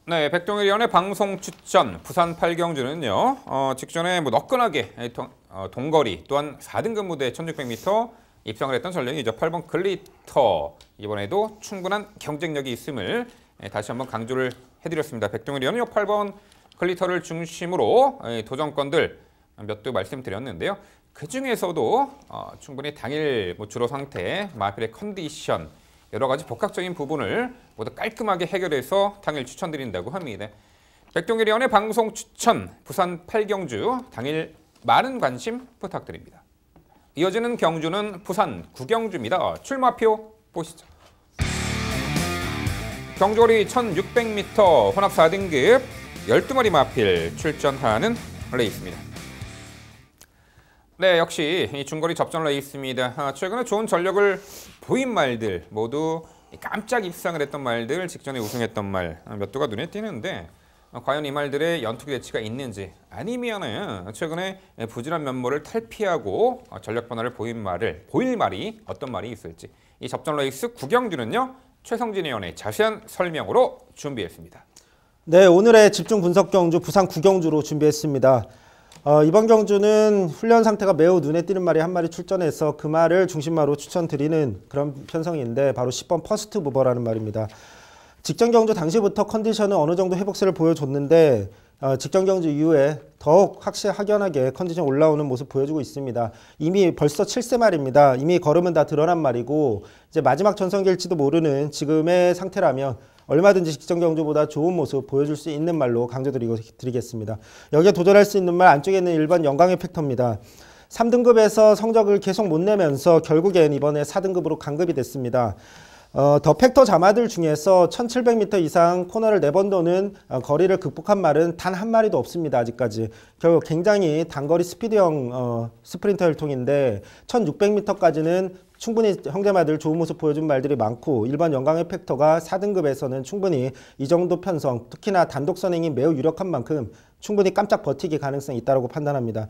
네, 백동일 위원의 방송 추천 부산 8경주는요. 직전에 뭐 너끈하게 동거리 또한 4등급 무대 1600m 입성을 했던 전력이죠. 8번 글리터. 이번에도 충분한 경쟁력이 있음을 다시 한번 강조를 해드렸습니다. 백동일 연이어 8번 글리터를 중심으로 도전권들 몇 두 말씀드렸는데요. 그 중에서도 충분히 당일 주로 상태, 마필의 컨디션, 여러 가지 복합적인 부분을 모두 깔끔하게 해결해서 당일 추천드린다고 합니다. 백동일의 연의 방송 추천, 부산 8경주 당일 많은 관심 부탁드립니다. 이어지는 경주는 부산 9경주입니다. 출마표 보시죠. 경주거리 1600m 혼합 4등급 12마리 마필 출전하는 레이스입니다. 네, 역시 이 중거리 접전 레이스입니다. 최근에 좋은 전력을 보인 말들 모두 깜짝 입상을 했던 말들, 직전에 우승했던 말 몇 두가 눈에 띄는데 과연 이 말들의 연투기 대치가 있는지 아니면 최근에 부진한 면모를 탈피하고 전력 변화를 보일 말이 어떤 말이 있을지 이 접전 레이스 9경주는요. 최성진 의원의 자세한 설명으로 준비했습니다. 네, 오늘의 집중 분석 경주 부산 9경주로 준비했습니다. 이번 경주는 훈련 상태가 매우 눈에 띄는 말이 한 마리 출전해서 그 말을 중심마로 추천드리는 그런 편성인데 바로 10번 퍼스트 무버라는 말입니다. 직전 경주 당시부터 컨디션은 어느 정도 회복세를 보여줬는데 직전 경주 이후에 더욱 확연하게 컨디션 올라오는 모습 보여주고 있습니다. 이미 벌써 7세 말입니다. 이미 걸음은 다 드러난 말이고 이제 마지막 전성기일지도 모르는 지금의 상태라면 얼마든지 직전 경주보다 좋은 모습 보여줄 수 있는 말로 강조드리겠습니다. 여기에 도전할 수 있는 말 안쪽에 있는 1번 영광의 팩터입니다. 3등급에서 성적을 계속 못 내면서 결국엔 이번에 4등급으로 강급이 됐습니다. 더 팩터 자마들 중에서 1700m 이상 코너를 4번 도는 거리를 극복한 말은 단 한 마리도 없습니다. 아직까지. 결국 굉장히 단거리 스피드형 스프린터 혈통인데 1600m까지는 충분히 형제마들 좋은 모습 보여준 말들이 많고 1번 영광의 팩터가 4등급에서는 충분히 이 정도 편성, 특히나 단독 선행이 매우 유력한 만큼 충분히 깜짝 버티기 가능성이 있다고 판단합니다.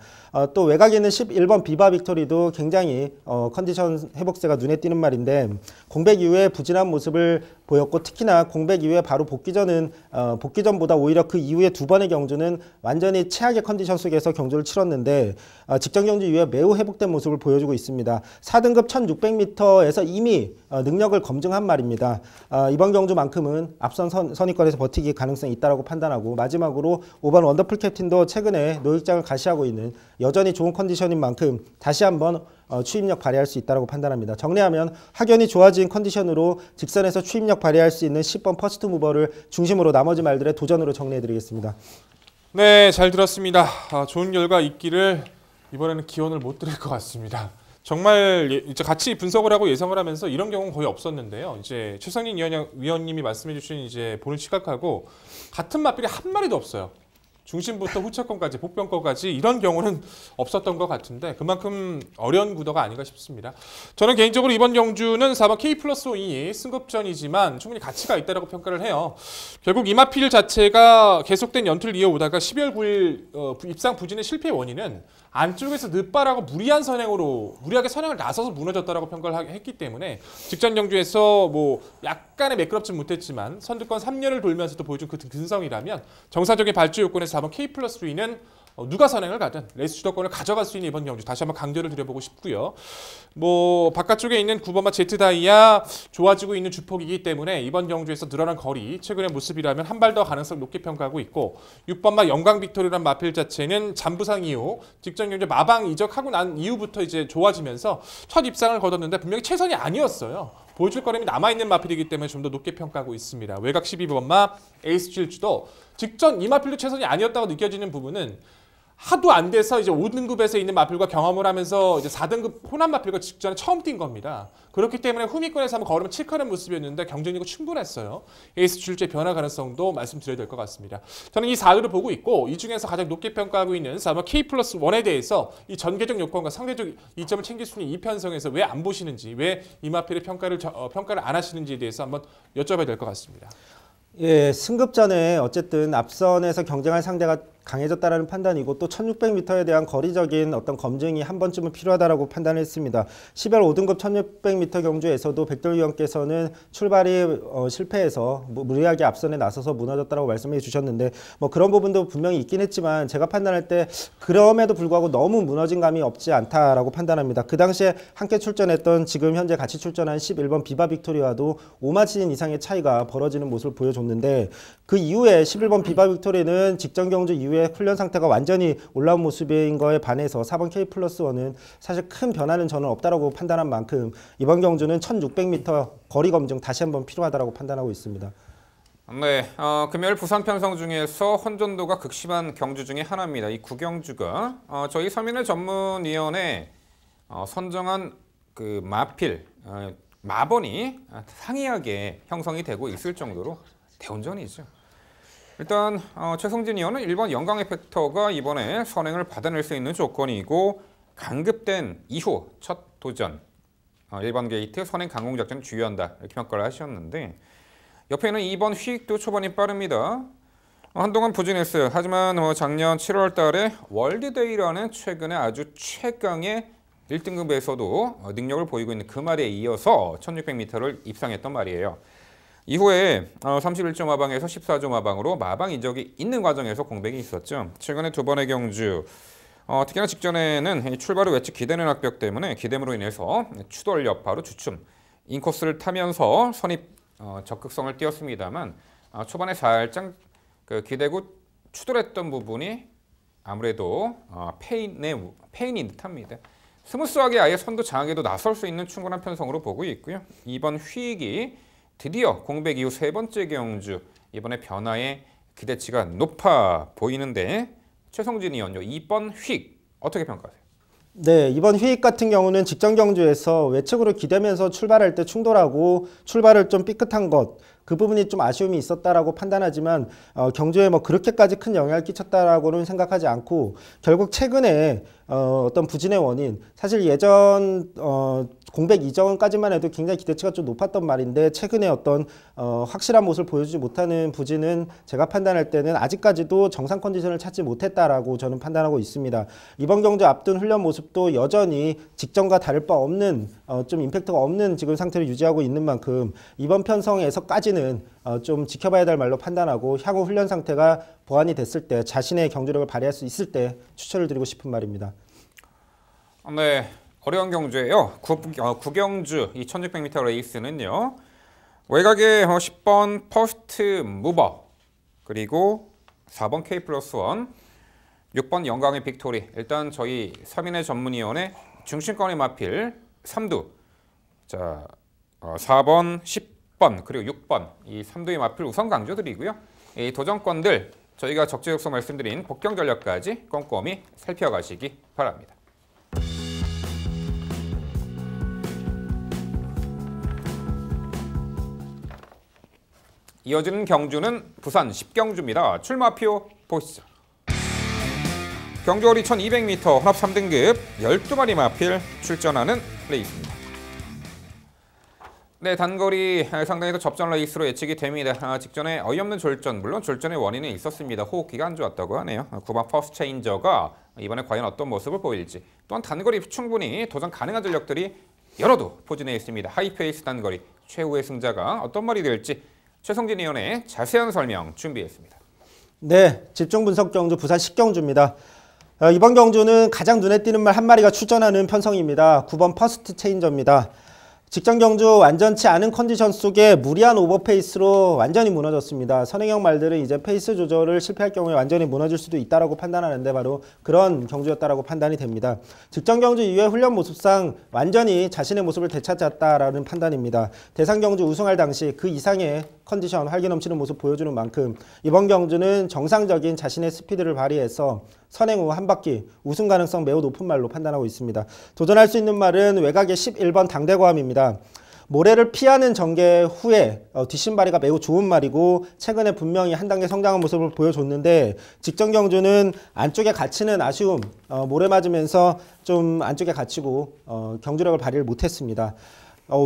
또 외곽에 있는 11번 비바 빅토리도 굉장히 컨디션 회복세가 눈에 띄는 말인데 공백 이후에 부진한 모습을 보였고 특히나 공백 이후에 바로 복귀 전보다 오히려 그 이후에 두 번의 경주는 완전히 최악의 컨디션 속에서 경주를 치렀는데 직전 경주 이후에 매우 회복된 모습을 보여주고 있습니다. 4등급 1600m에서 이미 능력을 검증한 말입니다. 이번 경주만큼은 앞선 선위권에서 버티기 가능성이 있다고 판단하고 마지막으로 5번 원더풀 캡틴도 최근에 노익장을 가시하고 있는 여전히 좋은 컨디션인 만큼 다시 한번 추임력 발휘할 수 있다고 판단합니다. 정리하면 확연히 좋아진 컨디션으로 직선에서 추임력 발휘할 수 있는 10번 퍼스트 무버를 중심으로 나머지 말들의 도전으로 정리해드리겠습니다. 네, 잘 들었습니다. 좋은 결과 있기를 이번에는 기원을 못 드릴 것 같습니다. 정말 이제 같이 분석을 하고 예상을 하면서 이런 경우는 거의 없었는데요. 이제 최성진 위원님이 말씀해주신 이제 본을 시각하고 같은 마필이 한 마리도 없어요. 중심부터 후차권까지 복병권까지 이런 경우는 없었던 것 같은데 그만큼 어려운 구도가 아닌가 싶습니다. 저는 개인적으로 이번 경주는 4번 K+5이 승급전이지만 충분히 가치가 있다고 평가를 해요. 결국 이마필 자체가 계속된 연투를 이어오다가 12월 9일 입상 부진의 실패의 원인은 안쪽에서 늦바라고 무리하게 선행을 나서서 무너졌다라고 평가를 했기 때문에 직전 경주에서 뭐 약간의 매끄럽지 못했지만 선두권 3년을 돌면서도 보여준 그 근성이라면 정상적인 발주 요건에서 4번 K+3는 누가 선행을 가든 레이스 주도권을 가져갈 수 있는 이번 경주 다시 한번 강조를 드려보고 싶고요. 뭐 바깥쪽에 있는 9번마 제트다이아 좋아지고 있는 주폭이기 때문에 이번 경주에서 늘어난 거리 최근의 모습이라면 한 발 더 가능성 높게 평가하고 있고 6번마 영광 빅토리란 마필 자체는 잠부상 이후 직전 경주 마방 이적하고 난 이후부터 이제 좋아지면서 첫 입상을 거뒀는데 분명히 최선이 아니었어요. 보여줄 거림이 남아있는 마필이기 때문에 좀 더 높게 평가하고 있습니다. 외곽 12번마 에이스 질주도 직전 이 마필도 최선이 아니었다고 느껴지는 부분은 하도 안 돼서 이제 5등급에서 있는 마필과 경험을 하면서 이제 4등급 호남 마필과 직전에 처음 뛴 겁니다. 그렇기 때문에 후미권에서 한번 걸으면 칠하는 모습이었는데 경쟁력이 충분했어요. 에이스 출제 변화 가능성도 말씀드려야 될 것 같습니다. 저는 이 4위를 보고 있고 이 중에서 가장 높게 평가하고 있는 4번 K+1에 대해서 이 전개적 요건과 상대적 이점을 챙길 수 있는 이 편성에서 왜 안 보시는지 왜 이 마필의 평가를 안 하시는지에 대해서 한번 여쭤봐야 될 것 같습니다. 예, 승급 전에 어쨌든 앞선에서 경쟁할 상대가 강해졌다라는 판단이고 또 1600m에 대한 거리적인 어떤 검증이 한 번쯤은 필요하다라고 판단했습니다. 10월 5등급 1600m 경주에서도 백돌위원께서는 출발이 실패해서 무리하게 앞선에 나서서 무너졌다라고 말씀해 주셨는데 뭐 그런 부분도 분명히 있긴 했지만 제가 판단할 때 그럼에도 불구하고 너무 무너진 감이 없지 않다라고 판단합니다. 그 당시에 함께 출전했던 지금 현재 같이 출전한 11번 비바 빅토리와도 5마진 이상의 차이가 벌어지는 모습을 보여줬는데 그 이후에 11번 비바 빅토리는 직전 경주 이후에 훈련 상태가 완전히 올라온 모습인 거에 반해서 4번 K 플러스 1은 사실 큰 변화는 저는 없다라고 판단한 만큼 이번 경주는 1600m 거리 검증 다시 한번 필요하다라고 판단하고 있습니다. 네, 금요일 부산 편성 중에서 혼전도가 극심한 경주 중에 하나입니다. 이 구경주가 저희 서민의 전문위원회 선정한 그 마필, 마번이 상이하게 형성이 되고 있을 정도로 대운전이죠. 일단 최성진 의원은 1번 영광의 팩터가 이번에 선행을 받아낼 수 있는 조건이고 강급된 이후 첫 도전 1번 게이트 선행 강공작전을 주의한다 이렇게 평가를 하셨는데 옆에는 2번 휘익도 초반이 빠릅니다. 한동안 부진했어요. 하지만 작년 7월 달에 월드데이라는 최근에 아주 최강의 1등급에서도 능력을 보이고 있는 그 말에 이어서 1600m를 입상했던 말이에요. 이후에 31조 마방에서 14조 마방으로 마방 이적이 있는 과정에서 공백이 있었죠. 최근에 두 번의 경주, 특히나 직전에는 출발 후 외측 기대는 악벽 때문에 기대므로 인해서 추돌 여파로 주춤, 인코스를 타면서 선입 적극성을 띄었습니다만 초반에 살짝 그 기대고 추돌했던 부분이 아무래도 페인인 듯합니다. 스무스하게 아예 선두 장악에도 나설 수 있는 충분한 편성으로 보고 있고요. 이번 휘익이 드디어 공백 이후 세 번째 경주, 이번에 변화의 기대치가 높아 보이는데 최성진 의원요, 이번 휘익 어떻게 평가하세요? 네, 이번 휘익 같은 경우는 직전 경주에서 외측으로 기대면서 출발할 때 충돌하고 출발을 좀 삐끗한 것, 그 부분이 좀 아쉬움이 있었다라고 판단하지만 경주에 뭐 그렇게까지 큰 영향을 끼쳤다라고는 생각하지 않고 결국 최근에 어떤 부진의 원인, 사실 예전 공백 이전까지만 해도 굉장히 기대치가 좀 높았던 말인데 최근에 어떤 확실한 모습을 보여주지 못하는 부진은 제가 판단할 때는 아직까지도 정상 컨디션을 찾지 못했다라고 저는 판단하고 있습니다. 이번 경주 앞둔 훈련 모습도 여전히 직전과 다를 바 없는 좀 임팩트가 없는 지금 상태를 유지하고 있는 만큼 이번 편성에서까지는 좀 지켜봐야 될 말로 판단하고 향후 훈련 상태가 보완이 됐을 때 자신의 경주력을 발휘할 수 있을 때 추천을 드리고 싶은 말입니다. 네, 어려운 경주예요. 구경주 이 1600m 레이스는요. 외곽에 10번 퍼스트 무버 그리고 4번 K 플러스 1 6번 영광의 빅토리. 일단 저희 서민의 전문위원회 중심권의 마필 3두 자 4번 10번 그리고 6번 이 3두의 마필 우선 강조드리고요. 이 도전권들 저희가 적재적소 말씀드린 복경 전략까지 꼼꼼히 살펴가시기 바랍니다. 이어지는 경주는 부산 10경주입니다. 출마표 보시죠. 경주거리 1200m 혼합 3등급 12마리 마필 출전하는 레이스입니다. 네, 단거리 상당히 더 접전 레이스로 예측이 됩니다. 직전에 어이없는 졸전, 물론 졸전의 원인은 있었습니다. 호흡기가 안 좋았다고 하네요. 9번 퍼스트 체인저가 이번에 과연 어떤 모습을 보일지, 또한 단거리 충분히 도전 가능한 전력들이 여러도 포진해 있습니다. 하이페이스 단거리 최후의 승자가 어떤 말이 될지 최성진 의원의 자세한 설명 준비했습니다. 네, 집중 분석 경주 부산 10경주입니다. 이번 경주는 가장 눈에 띄는 말 한 마리가 출전하는 편성입니다. 9번 퍼스트 체인저입니다. 직전 경주 완전치 않은 컨디션 속에 무리한 오버페이스로 완전히 무너졌습니다. 선행형 말들은 이제 페이스 조절을 실패할 경우에 완전히 무너질 수도 있다고 판단하는데 바로 그런 경주였다고 판단이 됩니다. 직전 경주 이후의 훈련 모습상 완전히 자신의 모습을 되찾았다라는 판단입니다. 대상 경주 우승할 당시 그 이상의 컨디션, 활기 넘치는 모습 보여주는 만큼 이번 경주는 정상적인 자신의 스피드를 발휘해서 선행 후 한 바퀴 우승 가능성 매우 높은 말로 판단하고 있습니다. 도전할 수 있는 말은 외곽의 11번 당대고함입니다. 모래를 피하는 전개 후에 뒷신발이가 매우 좋은 말이고 최근에 분명히 한 단계 성장한 모습을 보여줬는데 직전 경주는 안쪽에 갇히는 아쉬움, 모래 맞으면서 좀 안쪽에 갇히고 경주력을 발휘를 못했습니다.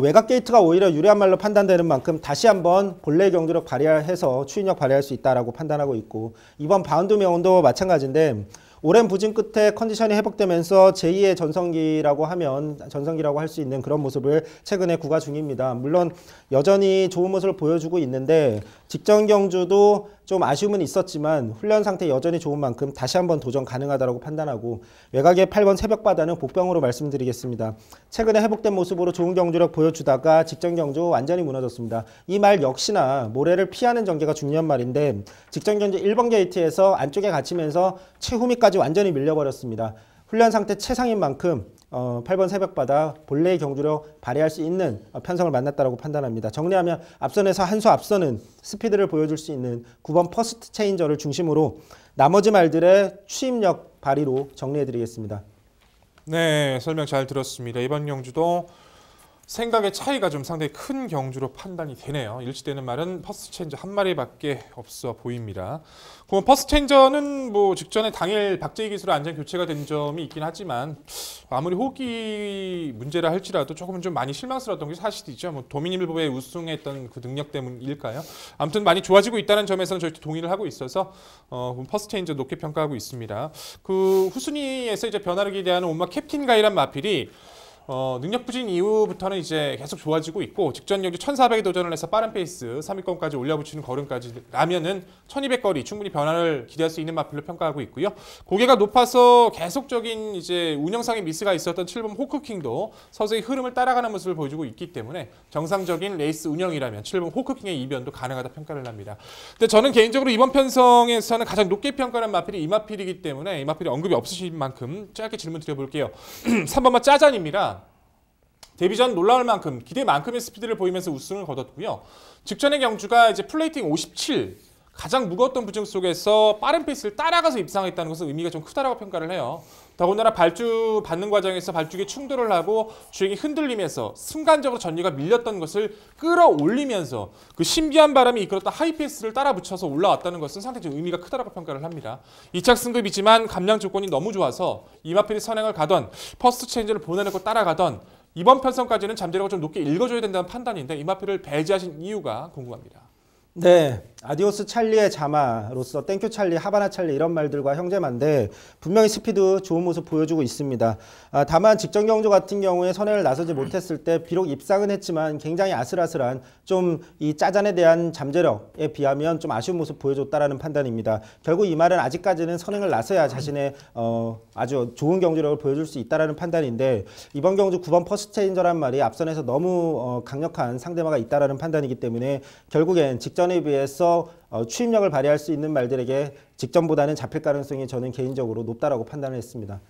외곽 게이트가 오히려 유리한 말로 판단되는 만큼 다시 한번 본래 경기력 발휘해서 추진력 발휘할 수 있다라고 판단하고 있고 이번 바운드 명운도 마찬가지인데 오랜 부진 끝에 컨디션이 회복되면서 제2의 전성기라고 할 수 있는 그런 모습을 최근에 구가 중입니다. 물론 여전히 좋은 모습을 보여주고 있는데 직전 경주도 좀 아쉬움은 있었지만 훈련 상태 여전히 좋은 만큼 다시 한번 도전 가능하다고 판단하고 외곽의 8번 새벽바다는 복병으로 말씀드리겠습니다. 최근에 회복된 모습으로 좋은 경주력 보여주다가 직전 경주 완전히 무너졌습니다. 이 말 역시나 모래를 피하는 전개가 중요한 말인데 직전 경주 1번 게이트에서 안쪽에 갇히면서 최후미까지 완전히 밀려버렸습니다. 훈련 상태 최상인 만큼 8번 새벽바다 본래의 경주력 발휘할 수 있는 편성을 만났다고 판단합니다. 정리하면 앞선에서 한 수 앞서는 스피드를 보여줄 수 있는 9번 퍼스트 체인저를 중심으로 나머지 말들의 추임력 발휘로 정리해드리겠습니다. 네, 설명 잘 들었습니다. 이번 경주도 생각의 차이가 좀 상당히 큰 경주로 판단이 되네요. 일치되는 말은 퍼스트 체인저 한 마리밖에 없어 보입니다. 그럼 퍼스트 체인저는 뭐 직전에 당일 박재희 기수로 안전 교체가 된 점이 있긴 하지만 아무리 호흡기 문제라 할지라도 조금은 좀 많이 실망스러웠던 게 사실이죠. 뭐 도민일보에 우승했던 그 능력 때문일까요? 아무튼 많이 좋아지고 있다는 점에서는 저희도 동의를 하고 있어서 퍼스트 체인저 높게 평가하고 있습니다. 그 후순위에서 이제 변화를 기대하는 온마 캡틴 가이란 마필이 능력 부진 이후부터는 이제 계속 좋아지고 있고 직전 경주 1400에 도전을 해서 빠른 페이스 3위권까지 올려붙이는 걸음까지 라면은 1200거리 충분히 변화를 기대할 수 있는 마필로 평가하고 있고요. 고개가 높아서 계속적인 이제 운영상의 미스가 있었던 7번 호크킹도 서서히 흐름을 따라가는 모습을 보여주고 있기 때문에 정상적인 레이스 운영이라면 7번 호크킹의 이변도 가능하다 평가를 합니다. 근데 저는 개인적으로 이번 편성에서는 가장 높게 평가하는 마필이 이 마필이기 때문에 이 마필이 언급이 없으신 만큼 짧게 질문 드려볼게요. 3번마 짜잔입니다. 데뷔 전 놀라울 만큼 기대만큼의 스피드를 보이면서 우승을 거뒀고요. 직전의 경주가 이제 플레이팅 57 가장 무거웠던 부증 속에서 빠른 페이스를 따라가서 입상했다는 것은 의미가 좀 크다라고 평가를 해요. 더군다나 발주 받는 과정에서 발주기에 충돌을 하고 주행이 흔들리면서 순간적으로 전류가 밀렸던 것을 끌어올리면서 그 신비한 바람이 이끌었던 하이페이스를 따라 붙여서 올라왔다는 것은 상당히 좀 의미가 크다라고 평가를 합니다. 2착 승급이지만 감량 조건이 너무 좋아서 이마필이 선행을 가던 퍼스트 체인저를 보내놓고 따라가던 이번 편성까지는 잠재력을 좀 높게 읽어줘야 된다는 판단인데 이마필을 배제하신 이유가 궁금합니다. 네, 아디오스 찰리의 자마로서 땡큐 찰리, 하바나 찰리 이런 말들과 형제만데 분명히 스피드 좋은 모습 보여주고 있습니다. 다만 직전 경주 같은 경우에 선행을 나서지 못했을 때 비록 입상은 했지만 굉장히 아슬아슬한 좀 이 짜잔에 대한 잠재력에 비하면 좀 아쉬운 모습 보여줬다라는 판단입니다. 결국 이 말은 아직까지는 선행을 나서야 자신의 아주 좋은 경주력을 보여줄 수 있다라는 판단인데 이번 경주 9번 퍼스트 체인저란 말이 앞선에서 너무 강력한 상대마가 있다라는 판단이기 때문에 결국엔 직전에 비해서 추임력을 발휘할 수 있는 말들에게 직전보다는 잡힐 가능성이 저는 개인적으로 높다라고 판단을 했습니다.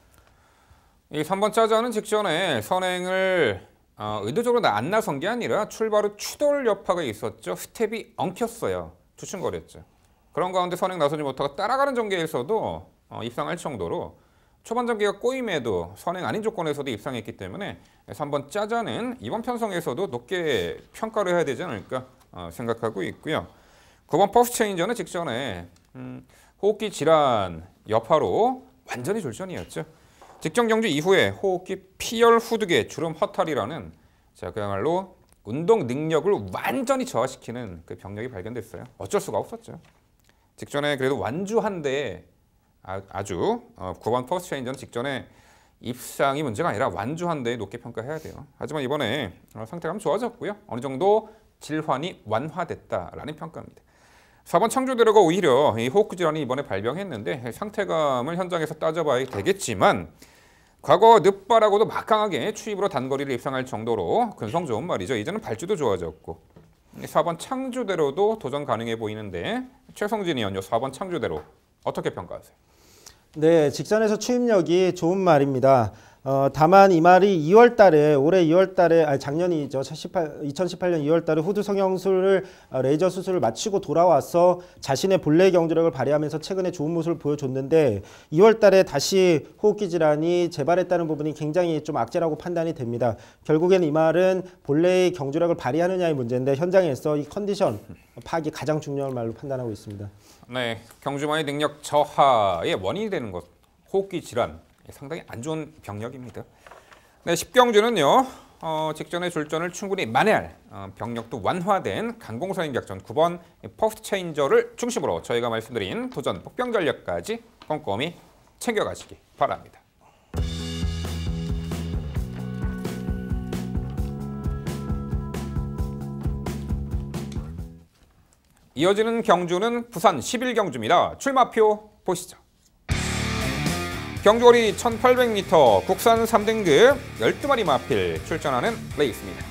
이 3번 짜자는 직전에 선행을 의도적으로 안 나선 게 아니라 출발 후 추돌 여파가 있었죠. 스텝이 엉켰어요. 주춤거렸죠. 그런 가운데 선행 나서지 못하고 따라가는 전개에서도 입상할 정도로 초반 전개가 꼬임에도 선행 아닌 조건에서도 입상했기 때문에 3번 짜자는 이번 편성에서도 높게 평가를 해야 되지 않을까 생각하고 있고요. 9번 퍼스트 체인저는 직전에 호흡기 질환 여파로 완전히 졸전이었죠. 직전 경주 이후에 호흡기 피열 후두개 주름 허탈이라는 그야말로 운동 능력을 완전히 저하시키는 그 병력이 발견됐어요. 어쩔 수가 없었죠. 직전에 그래도 완주한데 아주 9번 퍼스트 체인저는 직전에 입상이 문제가 아니라 완주한데 높게 평가해야 돼요. 하지만 이번에 상태가 좋아졌고요. 어느 정도 질환이 완화됐다라는 평가입니다. 4번 창조대로가 오히려 이 호흡기 질환이 이번에 발병했는데 상태감을 현장에서 따져봐야 되겠지만 과거 늦바라고도 막강하게 추입으로 단거리를 입상할 정도로 근성 좋은 말이죠. 이제는 발주도 좋아졌고 4번 창조대로도 도전 가능해 보이는데 최성진 의원요 4번 창조대로 어떻게 평가하세요? 네, 직전에서 추임력이 좋은 말입니다. 다만 이 말이 2월 달에 올해 2월 달에 작년이죠. 2018년 2월 달에 후두 성형술을 레이저 수술을 마치고 돌아와서 자신의 본래 경주력을 발휘하면서 최근에 좋은 모습을 보여줬는데 2월 달에 다시 호흡기 질환이 재발했다는 부분이 굉장히 좀 악재라고 판단이 됩니다. 결국엔 이 말은 본래의 경주력을 발휘하느냐의 문제인데 현장에서 이 컨디션 파악이 가장 중요한 말로 판단하고 있습니다. 네, 경주마의 능력 저하의 원인이 되는 것, 호흡기 질환. 상당히 안 좋은 병력입니다. 네, 10경주는요. 직전의 졸전을 충분히 만회할 병력도 완화된 강공선행 작전 9번 퍼스트 체인저를 중심으로 저희가 말씀드린 도전 복병 전략까지 꼼꼼히 챙겨가시기 바랍니다. 이어지는 경주는 부산 11경주입니다. 출마표 보시죠. 경주거리 1800m 국산 3등급 12마리 마필 출전하는 레이스입니다.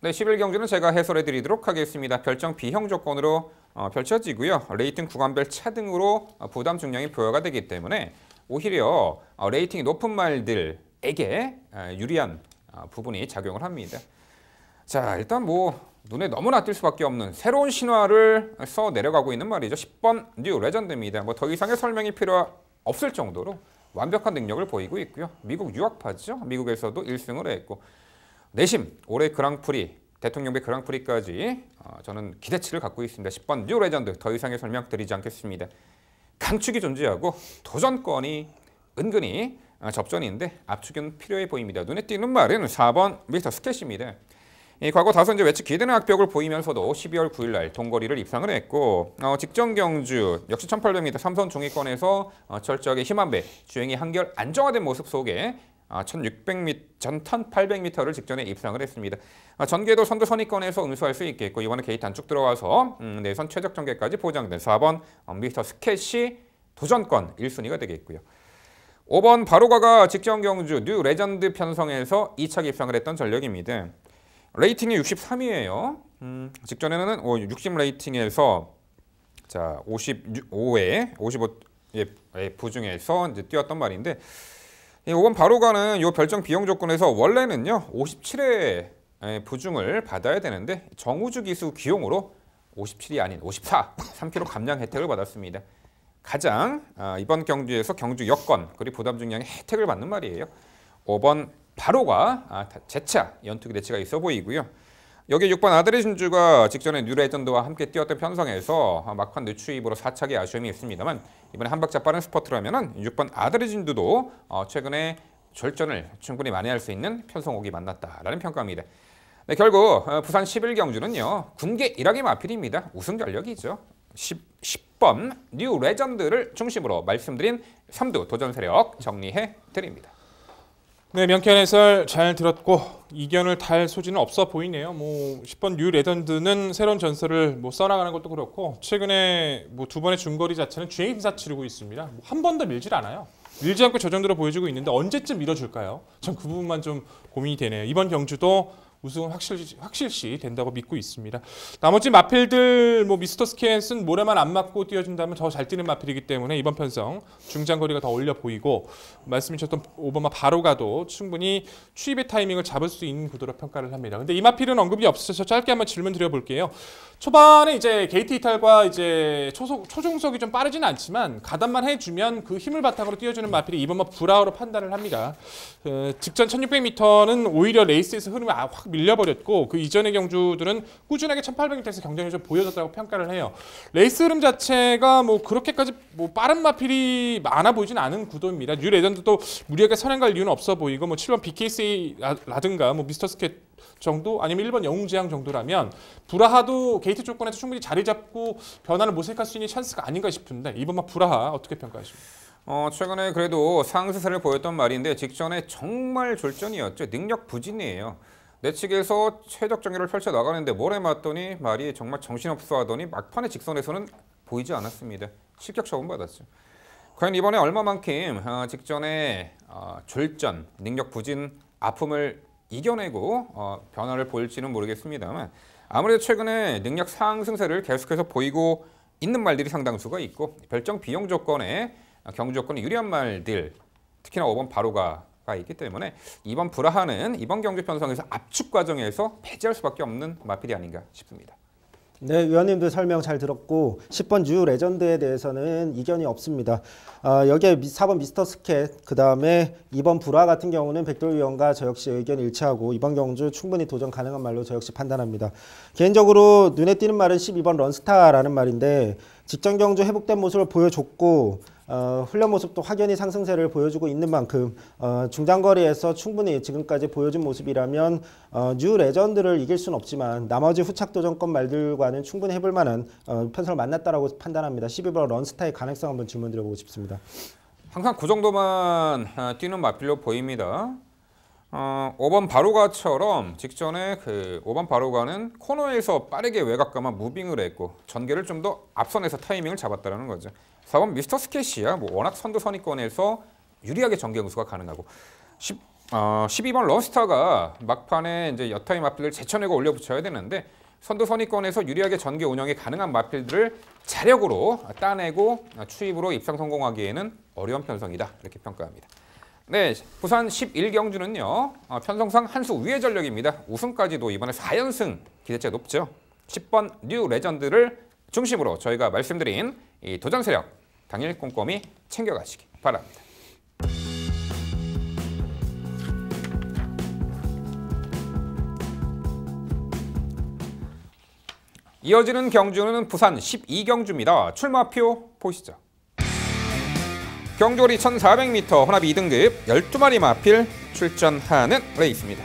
네, 11경주는 제가 해설해 드리도록 하겠습니다. 별정 B형 조건으로 펼쳐지고요. 레이팅 구간별 차등으로 부담 중량이 부여가 되기 때문에 오히려 레이팅이 높은 말들에게 유리한 부분이 작용을 합니다. 자, 일단 눈에 너무나 띌 수밖에 없는 새로운 신화를 써 내려가고 있는 말이죠. 10번 뉴 레전드입니다. 더 이상의 설명이 필요 없을 정도로 완벽한 능력을 보이고 있고요. 미국 유학파죠. 미국에서도 1승을 했고 내심 올해 그랑프리 대통령배 그랑프리까지 저는 기대치를 갖고 있습니다. 10번 뉴 레전드 더 이상의 설명 드리지 않겠습니다. 강축이 존재하고 도전권이 은근히 접전인데 압축은 필요해 보입니다. 눈에 띄는 말은 4번 미스터 스케치입니다. 과거 다소 외측 기대는 악벽을 보이면서도 12월 9일 날 동거리를 입상을 했고 직전 경주 역시 1800m 3선 중위권에서 철저하게 힘한배 주행이 한결 안정화된 모습 속에 1600m, 전 1800m를 직전에 입상을 했습니다. 전개도 선두 선위권에서 응수할 수 있겠고 이번에 게이트 안쪽 들어와서 내선 최적 전개까지 보장된 4번 미스터 스케치 도전권 1순위가 되겠고요. 5번 바로가가 직전 경주 뉴 레전드 편성에서 2차기 입상을 했던 전력입니다. 레이팅이 63이에요. 직전에는 60 레이팅에서 55회, 55의 부중에서 이제 뛰었던 말인데 5번 바로가는 이 별정 비용 조건에서 원래는요 57회 부중을 받아야 되는데 정우주 기수 기용으로 57이 아닌 54, 3kg 감량 혜택을 받았습니다. 가장 이번 경주에서 경주 여건 그리고 부담 중량의 혜택을 받는 말이에요. 5번 바로가 재차 연투기 대치가 있어 보이고요. 여기 6번 아들의 진주가 직전에 뉴 레전드와 함께 뛰었던 편성에서 막판 늦추입으로 4차기 아쉬움이 있습니다만 이번에 한 박자 빠른 스퍼트라면 6번 아들의 진주도 최근에 졸전을 충분히 만회할 수 있는 편성옥이 만났다라는 평가입니다. 네, 결국 부산 11경주는요. 군계 1학기 마필입니다. 우승 전력이죠. 10번 뉴 레전드를 중심으로 말씀드린 3두 도전 세력 정리해 드립니다. 네, 명쾌한 해설 잘 들었고 이견을 달 소지는 없어 보이네요. 10번 뉴 레전드는 새로운 전설을 써나가는 것도 그렇고 최근에 두 번의 중거리 자체는 주행 행사 치르고 있습니다. 한 번도 밀질 않아요. 밀지 않고 저 정도로 보여주고 있는데 언제쯤 밀어줄까요? 전 그 부분만 좀 고민이 되네요. 이번 경주도 우승은 확실시 된다고 믿고 있습니다. 나머지 마필들 미스터 스캔은 모래만 안 맞고 뛰어준다면 더 잘 뛰는 마필이기 때문에 이번 편성 중장거리가 더 올려 보이고 말씀하셨던 오버마 바로가도 충분히 추입의 타이밍을 잡을 수 있는 구도로 평가를 합니다. 근데 이 마필은 언급이 없으셔서 짧게 한번 질문 드려볼게요. 초반에 이제 게이트 이탈과 이제 초중속이 좀 빠르지는 않지만 가담만 해주면 그 힘을 바탕으로 뛰어주는 마필이 이번 브라우로 판단을 합니다. 직전 1600m는 오히려 레이스에서 흐름이 확 밀려버렸고 그 이전의 경주들은 꾸준하게 1800m에서 경쟁이 좀 보여줬다고 평가를 해요. 레이스 흐름 자체가 그렇게까지 빠른 마필이 많아 보이진 않은 구도입니다. 뉴 레전드도 무리하게 선행 갈 이유는 없어 보이고 7번 BKC라든가 미스터 스켓 정도 아니면 1번 영웅지향 정도라면 브라하도 게이트 조건에서 충분히 자리 잡고 변화를 모색할 수 있는 찬스가 아닌가 싶은데 이번 브라하 어떻게 평가하십니까? 최근에 그래도 상승세를 보였던 말인데 직전에 정말 졸전이었죠. 능력 부진이에요. 내측에서 최적 정렬을 펼쳐 나가는데 모래 맞더니 말이 정말 정신없어 하더니 막판에 직선에서는 보이지 않았습니다. 실격 처분받았죠. 과연 이번에 얼마만큼 직전에 졸전, 능력 부진, 아픔을 이겨내고 변화를 보일지는 모르겠습니다만 아무래도 최근에 능력 상승세를 계속해서 보이고 있는 말들이 상당수가 있고 별정 비용 조건에 경주 조건에 유리한 말들 특히나 5번 바로가 있기 때문에 이번 브라하는 이번 경주 편성에서 압축 과정에서 배제할 수밖에 없는 마필이 아닌가 싶습니다. 네, 위원님들 설명 잘 들었고 10번 뉴 레전드에 대해서는 이견이 없습니다. 여기에 4번 미스터 스캣, 그 다음에 2번 브라 같은 경우는 백돌위원과 저 역시 의견이 일치하고 이번 경주 충분히 도전 가능한 말로 저 역시 판단합니다. 개인적으로 눈에 띄는 말은 12번 런스타라는 말인데 직전 경주 회복된 모습을 보여줬고 훈련 모습도 확연히 상승세를 보여주고 있는 만큼 중장거리에서 충분히 지금까지 보여준 모습이라면 뉴 레전드를 이길 수는 없지만 나머지 후착 도전권 말들과는 충분히 해볼 만한 편성을 만났다라고 판단합니다. 12번 런스타의 가능성 한번 질문드려보고 싶습니다. 항상 그 정도만 뛰는 마필로 보입니다. 5번 바로가처럼 직전에 그 5번 바로가는 코너에서 빠르게 외곽가만 무빙을 했고 전개를 좀 더 앞선에서 타이밍을 잡았다는 거죠. 4번 미스터 스케시야 뭐 워낙 선두 선의권에서 유리하게 전개 우수가 가능하고 12번 러스타가 막판에 이제 여타의 마필을 제쳐내고 올려붙여야 되는데 선두 선의권에서 유리하게 전개 운영이 가능한 마필들을 자력으로 따내고 추입으로 입상 성공하기에는 어려운 편성이다 이렇게 평가합니다. 네, 부산 11경주는요. 편성상 한 수 위의 전력입니다. 우승까지도 이번에 4연승 기대치가 높죠. 10번 뉴 레전드를 중심으로 저희가 말씀드린 이 도전 세력 당일 꼼꼼히 챙겨가시기 바랍니다. 이어지는 경주는 부산 12경주입니다. 출마표 보시죠. 경주거리 1400m 혼합 2등급 12마리 마필 출전하는 레이스입니다.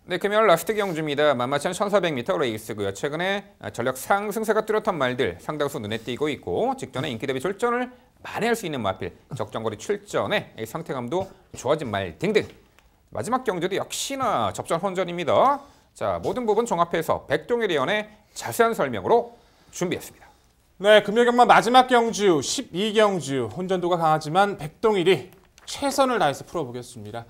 네, 금요일 라스트 경주입니다. 만만치 않은 1400m 레이스고요. 최근에 전력 상승세가 뚜렷한 말들 상당수 눈에 띄고 있고 직전에 인기 대비 출전을 만회할 수 있는 마필, 적정거리 출전에 상태감도 좋아진 말 등등. 마지막 경주도 역시나 접전 혼전입니다. 자, 모든 부분 종합해서 백동일 위원의 자세한 설명으로 준비했습니다. 네, 금요경마 마지막 경주 12경주 혼전도가 강하지만 백동일이 최선을 다해서 풀어보겠습니다.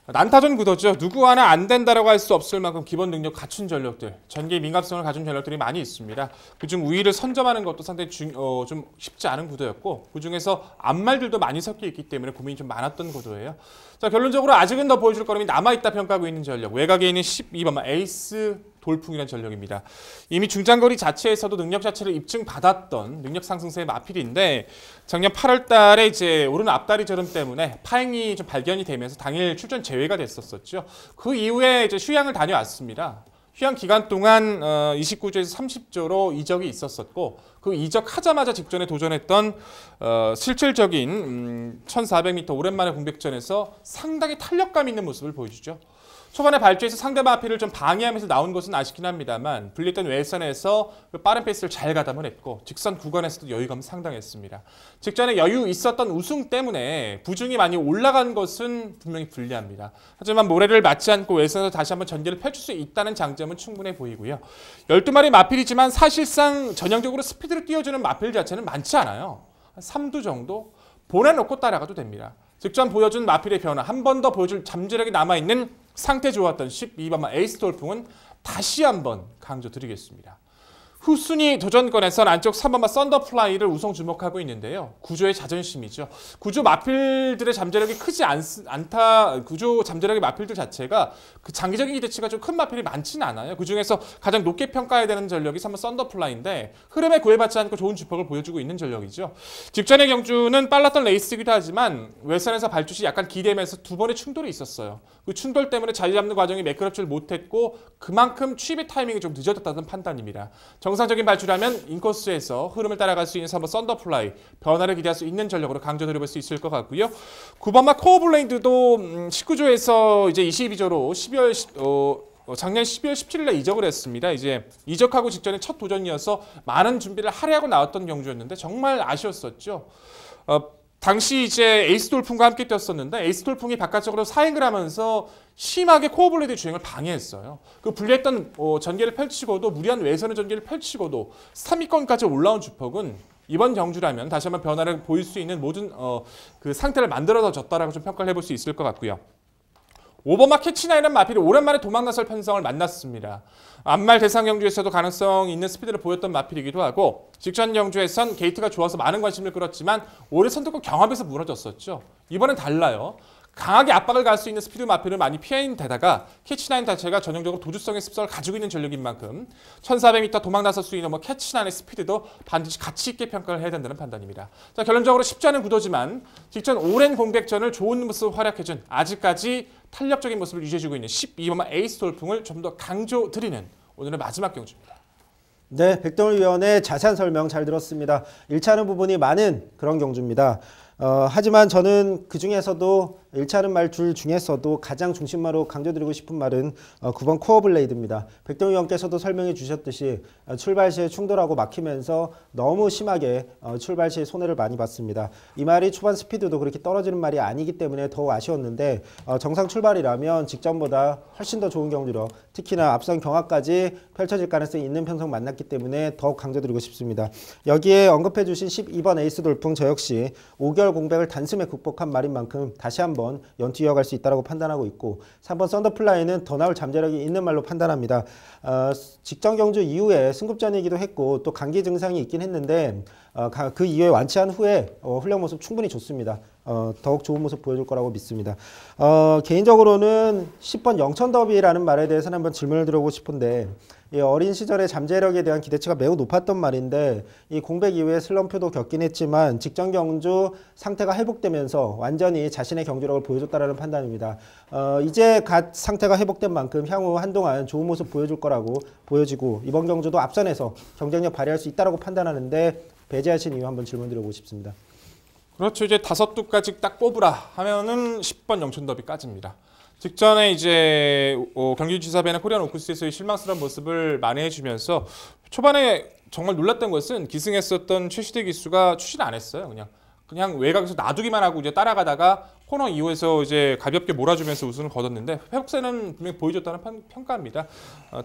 난타전 구도죠. 누구 하나 안 된다라고 할 수 없을 만큼 기본 능력 갖춘 전력들, 전개 민감성을 가진 전력들이 많이 있습니다. 그중 우위를 선점하는 것도 상당히 좀 쉽지 않은 구도였고 그중에서 앞말들도 많이 섞여 있기 때문에 고민이 좀 많았던 구도예요. 자, 결론적으로 아직은 더 보여줄 걸음이 남아있다 평가하고 있는 전력. 외곽에 있는 12번 에이스 돌풍이라는 전력입니다. 이미 중장거리 자체에서도 능력 자체를 입증받았던 능력 상승세의 마필인데 작년 8월 달에 이제 오른 앞다리 저름 때문에 파행이 좀 발견이 되면서 당일 출전 제외가 됐었죠. 그 이후에 이제 휴양을 다녀왔습니다. 휴양 기간 동안 29조에서 30조로 이적이 있었었고 그 이적하자마자 직전에 도전했던 실질적인 1400m 오랜만에 공백전에서 상당히 탄력감 있는 모습을 보여주죠. 초반에 발주에서 상대 마필을 좀 방해하면서 나온 것은 아쉽긴 합니다만 불리던 외선에서 그 빠른 페이스를 잘 가담을 했고 직선 구간에서도 여유감은 상당했습니다. 직전에 여유 있었던 우승 때문에 부중이 많이 올라간 것은 분명히 불리합니다. 하지만 모래를 맞지 않고 외선에서 다시 한번 전개를 펼칠 수 있다는 장점은 충분해 보이고요. 12마리 마필이지만 사실상 전형적으로 스피드를 띄워주는 마필 자체는 많지 않아요. 한 3두 정도 보내놓고 따라가도 됩니다. 직전 보여준 마필의 변화, 한 번 더 보여줄 잠재력이 남아있는 상태 좋았던 12번 에이스 돌풍은 다시 한번 강조드리겠습니다. 후순위 도전권에선 안쪽 3번마 썬더플라이를 우선 주목하고 있는데요. 구조의 자존심이죠. 구조 마필들의 잠재력이 크지 않다. 구조 잠재력의 마필들 자체가 그 장기적인 기대치가 좀 큰 마필이 많지는 않아요. 그중에서 가장 높게 평가해야 되는 전력이 3번 썬더플라이인데 흐름에 구애받지 않고 좋은 주폭을 보여주고 있는 전력이죠. 직전의 경주는 빨랐던 레이스이기도 하지만 외선에서 발주시 약간 기대면서 두 번의 충돌이 있었어요. 그 충돌 때문에 자리 잡는 과정이 매끄럽지 못했고 그만큼 취입의 타이밍이 좀 늦어졌다는 판단입니다. 정상적인 발주라면 인코스에서 흐름을 따라갈 수 있는 3번 썬더플라이, 변화를 기대할 수 있는 전력으로 강조드려볼 수 있을 것 같고요. 9번마 코어블레이드도 19조에서 이제 22조로 작년 12월 17일에 이적을 했습니다. 이제 이적하고 직전에 첫 도전이어서 많은 준비를 할애하고 나왔던 경주였는데 정말 아쉬웠었죠. 당시 이제 에이스 돌풍과 함께 뛰었었는데 에이스 돌풍이 바깥쪽으로 사행을 하면서 심하게 코어블레이드의 주행을 방해했어요. 그 불리했던 전개를 펼치고도 무리한 외선의 전개를 펼치고도 3위권까지 올라온 주폭은 이번 경주라면 다시 한번 변화를 보일 수 있는 모든 그 상태를 만들어줬다라고 좀 평가를 해볼 수 있을 것 같고요. 5번마 캐치나이라는 마필이 오랜만에 도망나설 편성을 만났습니다. 앞말 대상 경주에서도 가능성 있는 스피드를 보였던 마필이기도 하고 직전 경주에선 게이트가 좋아서 많은 관심을 끌었지만 올해 선두권 경합에서 무너졌었죠. 이번엔 달라요. 강하게 압박을 갈 수 있는 스피드 마필을 많이 피해인 데다가 캐치나인 자체가 전형적으로 도주성의 습성을 가지고 있는 전력인 만큼 1400m 도망 나설 수 있는 캐치나인의 스피드도 반드시 가치 있게 평가를 해야 된다는 판단입니다. 자, 결론적으로 쉽지 않은 구도지만 직전 오랜 공백전을 좋은 모습을 활약해준 아직까지 탄력적인 모습을 유지해주고 있는 12번마 에이스 돌풍을 좀 더 강조드리는 오늘의 마지막 경주입니다. 네, 백동일 위원의 자세한 설명 잘 들었습니다. 일치하는 부분이 많은 그런 경주입니다. 하지만 저는 그 중에서도 일치하는 말 둘 중에서도 가장 중심마로 강조드리고 싶은 말은 9번 코어블레이드입니다. 백동일 위원께서도 설명해 주셨듯이 출발 시에 충돌하고 막히면서 너무 심하게 출발 시에 손해를 많이 봤습니다. 이 말이 초반 스피드도 그렇게 떨어지는 말이 아니기 때문에 더욱 아쉬웠는데 정상 출발이라면 직전보다 훨씬 더 좋은 경주로 특히나 앞선 경합까지 펼쳐질 가능성이 있는 편성 만났기 때문에 더욱 강조드리고 싶습니다. 여기에 언급해 주신 12번 에이스 돌풍 저 역시 5개월 공백을 단숨에 극복한 말인 만큼 다시 한번 연투 이어갈 수 있다고 판단하고 있고 3번 썬더플라이는 더 나올 잠재력이 있는 말로 판단합니다. 직전 경주 이후에 승급전이기도 했고 또 감기 증상이 있긴 했는데 그 이후에 완치한 후에 훈련 모습 충분히 좋습니다. 더욱 좋은 모습 보여줄 거라고 믿습니다. 개인적으로는 10번 영천더비라는 말에 대해서는 한번 질문을 드려보고 싶은데 이 어린 시절의 잠재력에 대한 기대치가 매우 높았던 말인데 이 공백 이후에 슬럼프도 겪긴 했지만 직전 경주 상태가 회복되면서 완전히 자신의 경주력을 보여줬다라는 판단입니다. 이제 갓 상태가 회복된 만큼 향후 한동안 좋은 모습 보여줄 거라고 보여지고 이번 경주도 앞선에서 경쟁력 발휘할 수 있다고 판단하는데 배제하신 이유 한번 질문 드려보고 싶습니다. 그렇죠. 이제 5두까지 딱 뽑으라 하면은 10번 영천더비까지입니다. 직전에 이제 경기지사배나 코리안 오크스에서의 실망스러운 모습을 만회해주면서 초반에 정말 놀랐던 것은 기승했었던 최시대 기수가 출시를 안 했어요. 그냥 외곽에서 놔두기만 하고 이제 따라가다가 코너 2호에서 이제 가볍게 몰아주면서 우승을 거뒀는데 회복세는 분명히 보여줬다는 평가입니다.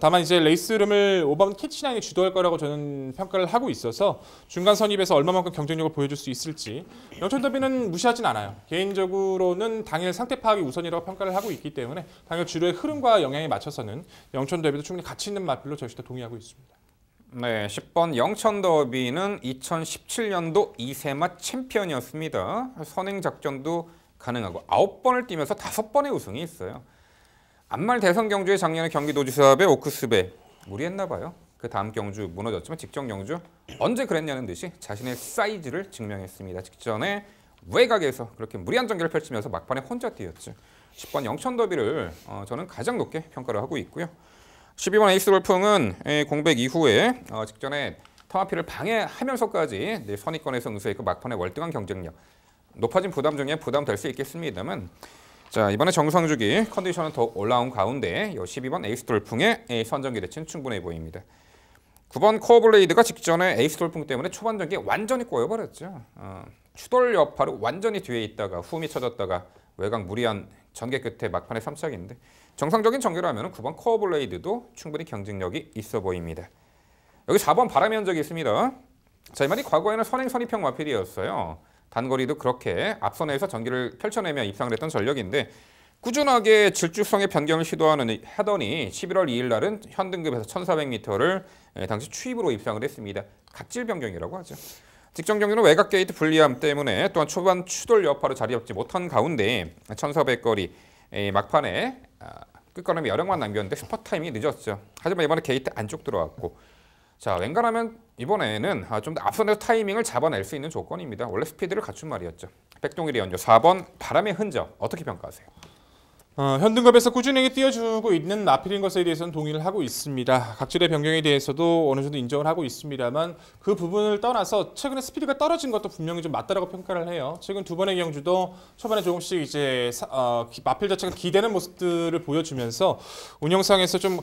다만 이제 레이스룸을 5번 캐치나인이 주도할 거라고 저는 평가를 하고 있어서 중간 선입에서 얼마만큼 경쟁력을 보여줄 수 있을지 영천더비는 무시하진 않아요. 개인적으로는 당일 상태 파악이 우선이라고 평가를 하고 있기 때문에 당일 주로의 흐름과 영향에 맞춰서는 영천더비도 충분히 가치 있는 마필로 저 역시도 동의하고 있습니다. 네, 10번 영천더비는 2017년도 이세마 챔피언이었습니다. 선행작전도 가능하고 9번을 뛰면서 5번의 우승이 있어요. 앞말 대선 경주에 작년에 경기도지사배 오크스배 무리했나 봐요. 그 다음 경주 무너졌지만 직전 경주 언제 그랬냐는 듯이 자신의 사이즈를 증명했습니다. 직전에 외곽에서 그렇게 무리한 전개를 펼치면서 막판에 혼자 뛰었죠. 10번 영천더비를 저는 가장 높게 평가를 하고 있고요. 12번 에이스 돌풍은 공백 이후에 직전에 터마피를 방해하면서까지 선의권에서 응수했고 막판에 월등한 경쟁력 높아진 부담 중에 부담될 수 있겠습니다만 자 이번에 정상주기 컨디션은 더 올라온 가운데 12번 에이스 돌풍의 선전기 대치는 충분해 보입니다. 9번 코어블레이드가 직전에 에이스 돌풍 때문에 초반 전기에 완전히 꼬여버렸죠. 추돌 여파로 완전히 뒤에 있다가 후미 쳐졌다가 외곽 무리한 전개 끝에 막판에 3착인데 정상적인 전개라면 9번 코어블레이드도 충분히 경쟁력이 있어 보입니다. 여기 4번 바람의 흔적이 있습니다. 자, 이 말이 과거에는 선행선입형 마필이었어요. 단거리도 그렇게 앞선에서 전기를 펼쳐내며 입상을 했던 전력인데 꾸준하게 질주성의 변경을 시도하더니 11월 2일 날은 현등급에서 1400m를 당시 추입으로 입상을 했습니다. 각질 변경이라고 하죠. 직전 경기는 외곽 게이트 불리함 때문에 또한 초반 추돌 여파로 자리 잡지 못한 가운데 1400거리 막판에 끝걸음에 여력만 남겼는데 스팟 타이밍이 늦었죠. 하지만 이번에 게이트 안쪽 들어왔고 자 웬간하면 이번에는 좀 더 앞선에서 타이밍을 잡아낼 수 있는 조건입니다. 원래 스피드를 갖춘 말이었죠. 백동일의 연주 4번 바람의 흔적 어떻게 평가하세요? 현등급에서 꾸준히 띄워주고 있는 마필인 것에 대해서는 동의를 하고 있습니다. 각질의 변경에 대해서도 어느 정도 인정을 하고 있습니다만 그 부분을 떠나서 최근에 스피드가 떨어진 것도 분명히 좀 맞다라고 평가를 해요. 최근 두 번의 경주도 초반에 조금씩 이제 마필 자체가 기대는 모습들을 보여주면서 운영상에서 좀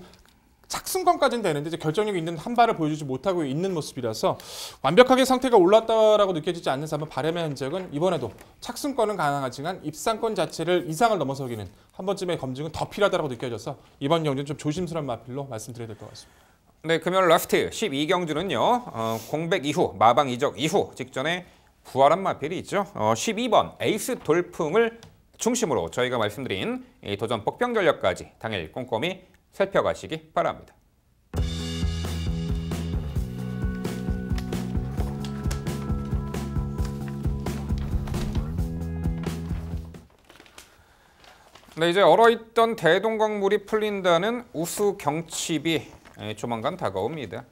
착승권까지는 되는데 이제 결정력 있는 한 발을 보여주지 못하고 있는 모습이라서 완벽하게 상태가 올랐다라고 느껴지지 않는 사람 바람의 흔적은 이번에도 착승권은 가능하지만 입상권 자체를 이상을 넘어서기는 한 번쯤의 검증은 더 필요하다고 느껴져서 이번 경주는 좀 조심스러운 마필로 말씀드려야 될 것 같습니다. 네, 금요일 라스트 12경주는요. 공백 이후, 마방 이적 이후 직전에 부활한 마필이 있죠. 12번 에이스 돌풍을 중심으로 저희가 말씀드린 이 도전 복병 전략까지 당일 꼼꼼히 살펴가시기 바랍니다. 네, 이제 얼어있던 대동강물이 풀린다는 우수 경칩이 조만간 다가옵니다.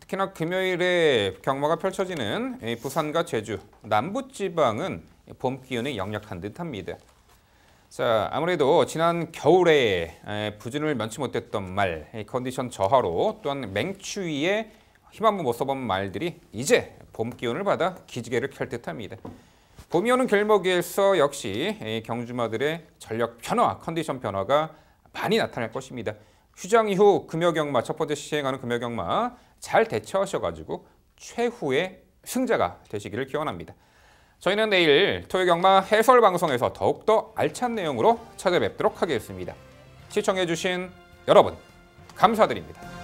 특히나 금요일에 경마가 펼쳐지는 부산과 제주, 남부지방은 봄 기운이 역력한 듯합니다. 자, 아무래도 지난 겨울에 부진을 면치 못했던 말, 컨디션 저하로 또한 맹추위에 힘 한번 못 써본 말들이 이제 봄 기운을 받아 기지개를 켤 듯합니다. 봄이 오는 길목에서 역시 경주마들의 전력 변화, 컨디션 변화가 많이 나타날 것입니다. 휴장 이후 금요경마, 첫 번째 시행하는 금요경마 잘 대처하셔가지고 최후의 승자가 되시기를 기원합니다. 저희는 내일 토요경마 해설 방송에서 더욱더 알찬 내용으로 찾아뵙도록 하겠습니다. 시청해주신 여러분 감사드립니다.